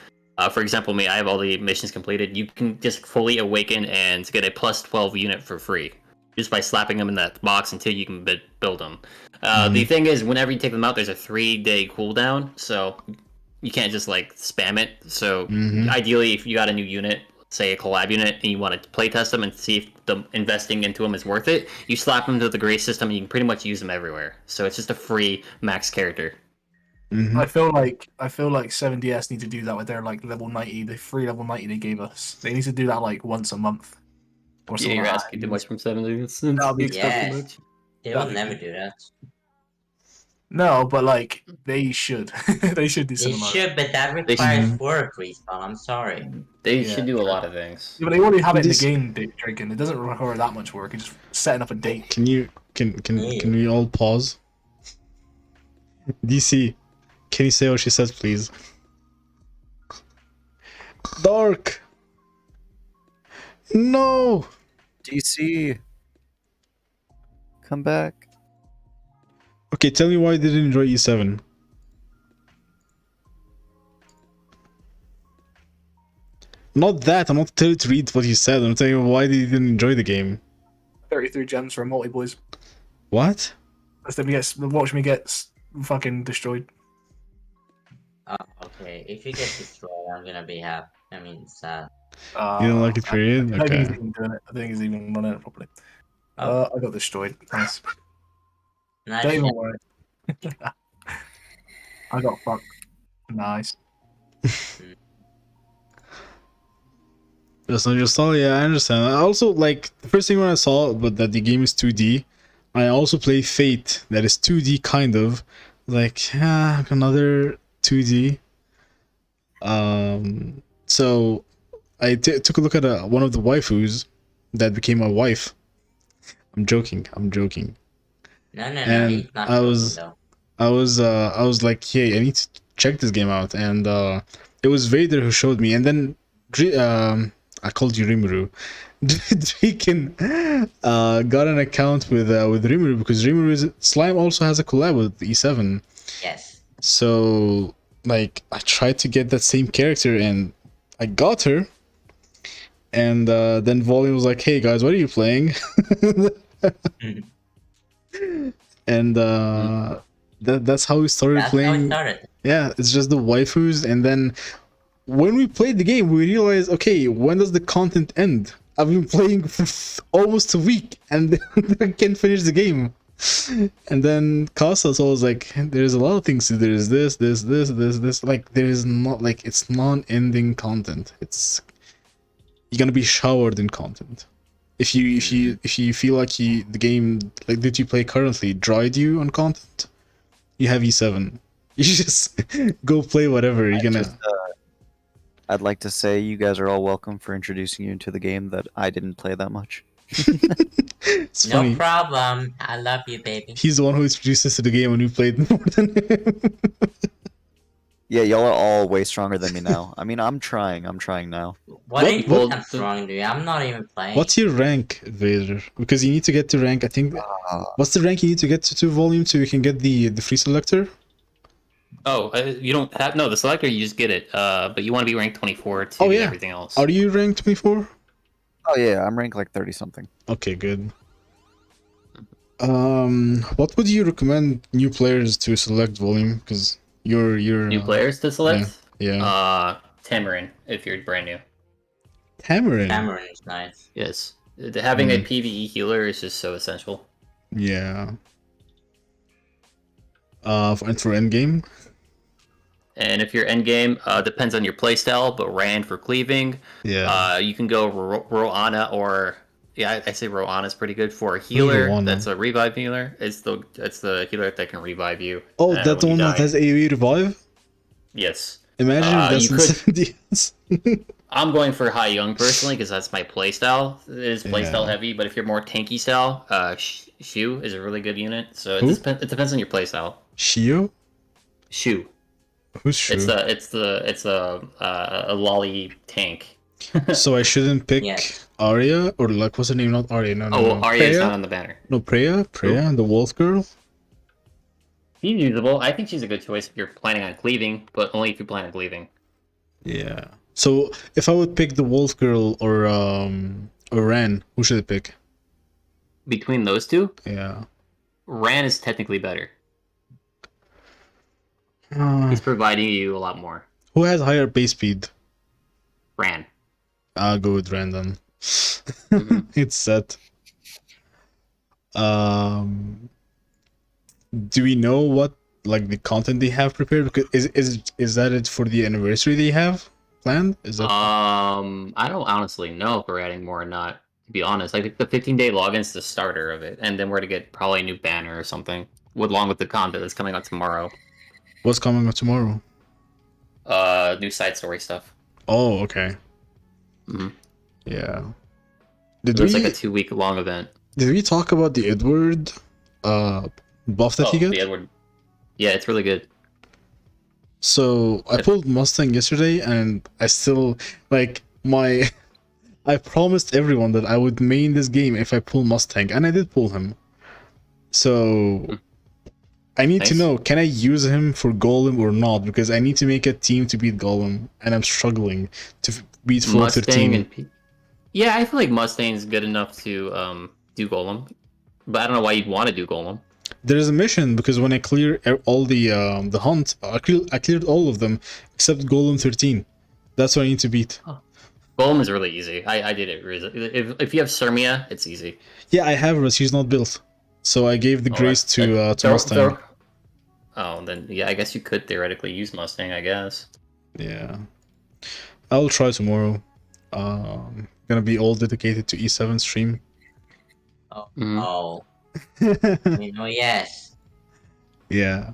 for example, me, I have all the missions completed. You can just fully awaken and get a plus 12 unit for free, just by slapping them in that box until you can build them. The thing is, whenever you take them out, there's a 3-day cooldown, so you can't just like spam it. So ideally, if you got a new unit, say a collab unit, and you want to playtest them and see if the investing into them is worth it, you slap them to the Grace system and you can pretty much use them everywhere. So it's just a free max character. I feel like 7DS need to do that with their like level 90, the free level 90 they gave us. They need to do that like once a month. Or Yeah, something you're like asking that. too much from 7 That'll be Yes. They will never do that. No, but like they should. They should do They something like that. should, but that requires work, Respawn. I'm sorry. They Yeah, should do a true. lot of things. Yeah, but they already have it in the This- game, Draken. It doesn't require that much work. It's just setting up a date. Can we all pause? DC, can you say what she says, please? Dark. No. DC, come back. Okay, tell me why you didn't enjoy E7. Not that. I'm not telling you to read what you said. I'm telling you why you didn't enjoy the game. 33 gems for a multi boys. What? Watch me get fucking destroyed. Oh, okay. If you get destroyed, I'm gonna be happy. I mean, sad. You don't like it, period? I don't think he's Okay. even doing it. I think he's even running it properly. Oh. I got destroyed. Nice. Nice. Don't even shot. worry. I got fucked. Nice. That's not your style. Yeah, I understand. I also like the first thing when I saw, but that the game is 2D. I also play Fate, that is 2D kind of. Like, another 2D. So I took a look at one of the waifus that became my wife. I'm joking. No, And he's not I joking, was though. I was like, hey, I need to check this game out, and it was Vader who showed me, and then I called you Rimuru. Draken got an account with Rimuru because Rimuru's Slime also has a collab with E7. Yes. So like I tried to get that same character and I got her. And then Volume was like, hey guys, what are you playing? And that's how we started That's playing. how it started. Yeah, it's just the waifus, and then when we played the game, we realized, okay, when does the content end? I've been playing for almost a week, and I can't finish the game. And then Casas was like, there's a lot of things. There's this. Like, there is not, like, it's non-ending content. It's, you're gonna be showered in content. If you feel like the game, like, that you play currently dried you on content, you have E7. You just go play whatever. You're gonna. I'd like to say you guys are all welcome for introducing you into the game that I didn't play that much. It's No funny. problem. I love you, baby. He's the one who introduced us to the game, and we played more than him. Yeah, y'all are all way stronger than me now. I mean, I'm trying now. What do you what- think I'm strong, dude? I'm not even playing. What's your rank, Vader? Because you need to get to rank. I think. What's the rank you need to get to Volume so you can get the free selector? Oh, you don't have the selector. You just get it. But you want to be ranked 24 to Oh, yeah. everything else. Are you ranked 24? Oh yeah, I'm ranked like 30 something. Okay, good. What would you recommend new players to select, Volume? Because you're New players to select? Yeah. Tamarin, if you're brand new. Tamarin. Tamarin is nice. Yes. Having a PvE healer is just so essential. Yeah. And for endgame. And if you're endgame, depends on your playstyle, but Rand for cleaving. Yeah. You can go Roana or I say Roana's pretty good for a healer. Roana? That's a revive healer. It's the healer that can revive you. Oh, that's the when one you that die. has AoE revive? Yes. Imagine if that's you in could- 70s. I'm going for High Young personally because that's my playstyle. It is playstyle Yeah. heavy, but if you're more tanky style, Shu is a really good unit. So Who? it depends on your playstyle. Shio? Shu. Who's Shu? It's a lolly tank. So I shouldn't pick Yes. Arya? Or like, what's her name? Not Arya, no. Arya's Freya? not on the banner. No, Freya? The wolf girl? She's usable. I think she's a good choice if you're planning on cleaving, but only if you plan on cleaving. Yeah. So if I would pick the wolf girl or Ran, who should I pick? Between those two, Yeah. Ran is technically better. He's providing you a lot more. Who has higher base speed? Ran. I'll go with Ran then. Mhm. It's set. Do we know what like the content they have prepared? Because is that it for the anniversary they have planned? Is that I don't honestly know if we're adding more or not. To be honest, I think the 15-day login's the starter of it, and then we're to get probably a new banner or something, along with the content that's coming out tomorrow. what's coming up tomorrow? New side story stuff. Oh, okay. Mhm. Yeah. Did It's we like a 2-week long event. did we talk about the Edward buff that he got? The Edward. Yeah, it's really good. So I pulled Mustang yesterday, and I still like my. I promised everyone that I would main this game if I pull Mustang, and I did pull him. So I need to Nice. know: can I use him for Golem or not? Because I need to make a team to beat Golem, and I'm struggling to beat floor Mustang 13. and yeah, I feel like Mustang's good enough to do Golem, but I don't know why you'd want to do Golem. There's a mission because when I clear all the hunt, I cleared all of them except Golem 13. That's what I need to beat. Golem is really easy. I did it. If you have Sirmia, it's easy. Yeah, I have her. She's not built, so I gave the grace to Mustang. Oh, then yeah, I guess you could theoretically use Mustang. I guess. Yeah, I'll try tomorrow. Gonna be all dedicated to E7 stream. Oh, Mhm. oh. Yes. Yeah,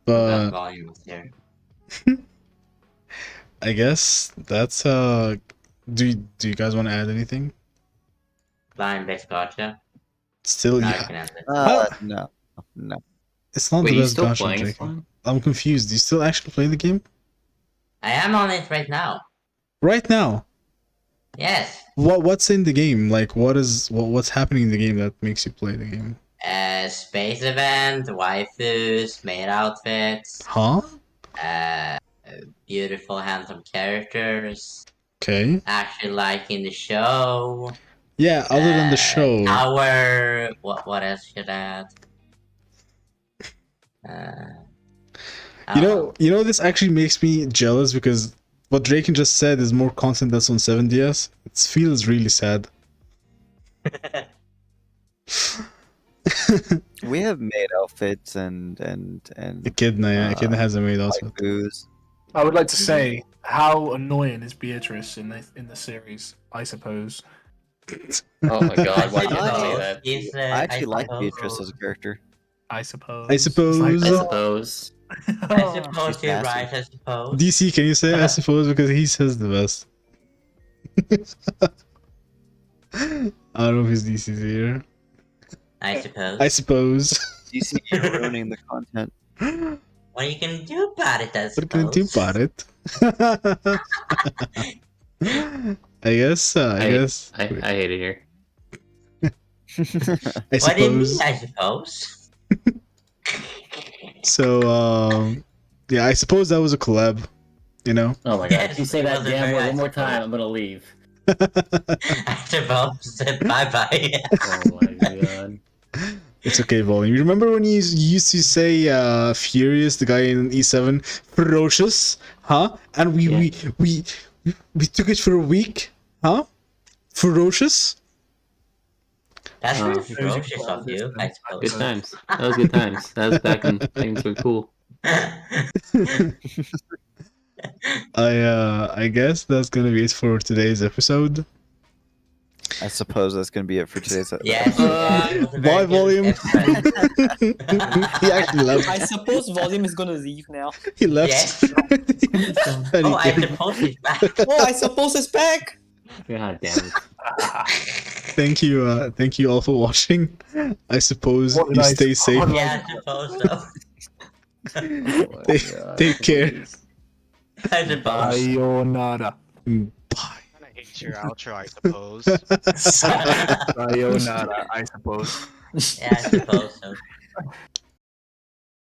That but volume was there. I guess that's Do you guys want to add anything? Blind best gotcha. Still, Now I yeah. can answer. No. It's not Wait, the you best still gacha, playing Jake. Slime? I'm confused. Do you still actually play the game? I am on it right now. Right now? Yes. What's in the game? Like, what's happening in the game that makes you play the game? Space event, waifus, maid outfits, Huh? beautiful, handsome characters. Okay. Actually liking the show. Yeah, other than the show. Tower. What else should I add? You know, this actually makes me jealous because what Draken just said is more content that's on 7DS. It feels really sad. We have maid outfits and Echidna has a maid outfit. waifus. I would like to say, how annoying is Beatrice in the series? I suppose. Oh my god, why I did you say suppose that? he's, I actually like suppose- Beatrice as a character. I suppose. I suppose. I suppose. I suppose She's you're massive. right, I suppose. DC, can you say I suppose because he says the best. I don't know if his DC's here. I suppose. I suppose. DC, you're ruining the content. What are you gonna do about it, I What can I do suppose? about it? I guess. I hate it here. I What do you mean, suppose. I suppose? So, yeah, I suppose that was a collab. You know. Oh my god. Yes, If you say it that was a damn very word one more nice time, I'm gonna leave. I suppose. Bye bye. Oh my god. It's okay, Volume. You remember when you used to say Furious, the guy in E7, ferocious, huh? And we took it for a week, huh? Ferocious. That's Oh. very ferocious of you, I Good suppose. times. That was good times. That was back when things were cool. I guess that's gonna be it for today's episode. I suppose that's gonna be it for today's episode. Yes. It was a Bye, very good Volume. episode. He actually left. I suppose Volume is gonna leave now. He left. Yes. And he Oh, I came. suppose he's back. Oh, I suppose it's back. God damn it. Thank you all for watching. I suppose What you did I- stay safe. what did Yeah, I suppose so. Oh my Take- God, take care. please. I suppose. Sayonara. Bye. I hate your outro, I suppose. Sayonara, I suppose. Yeah, I suppose so.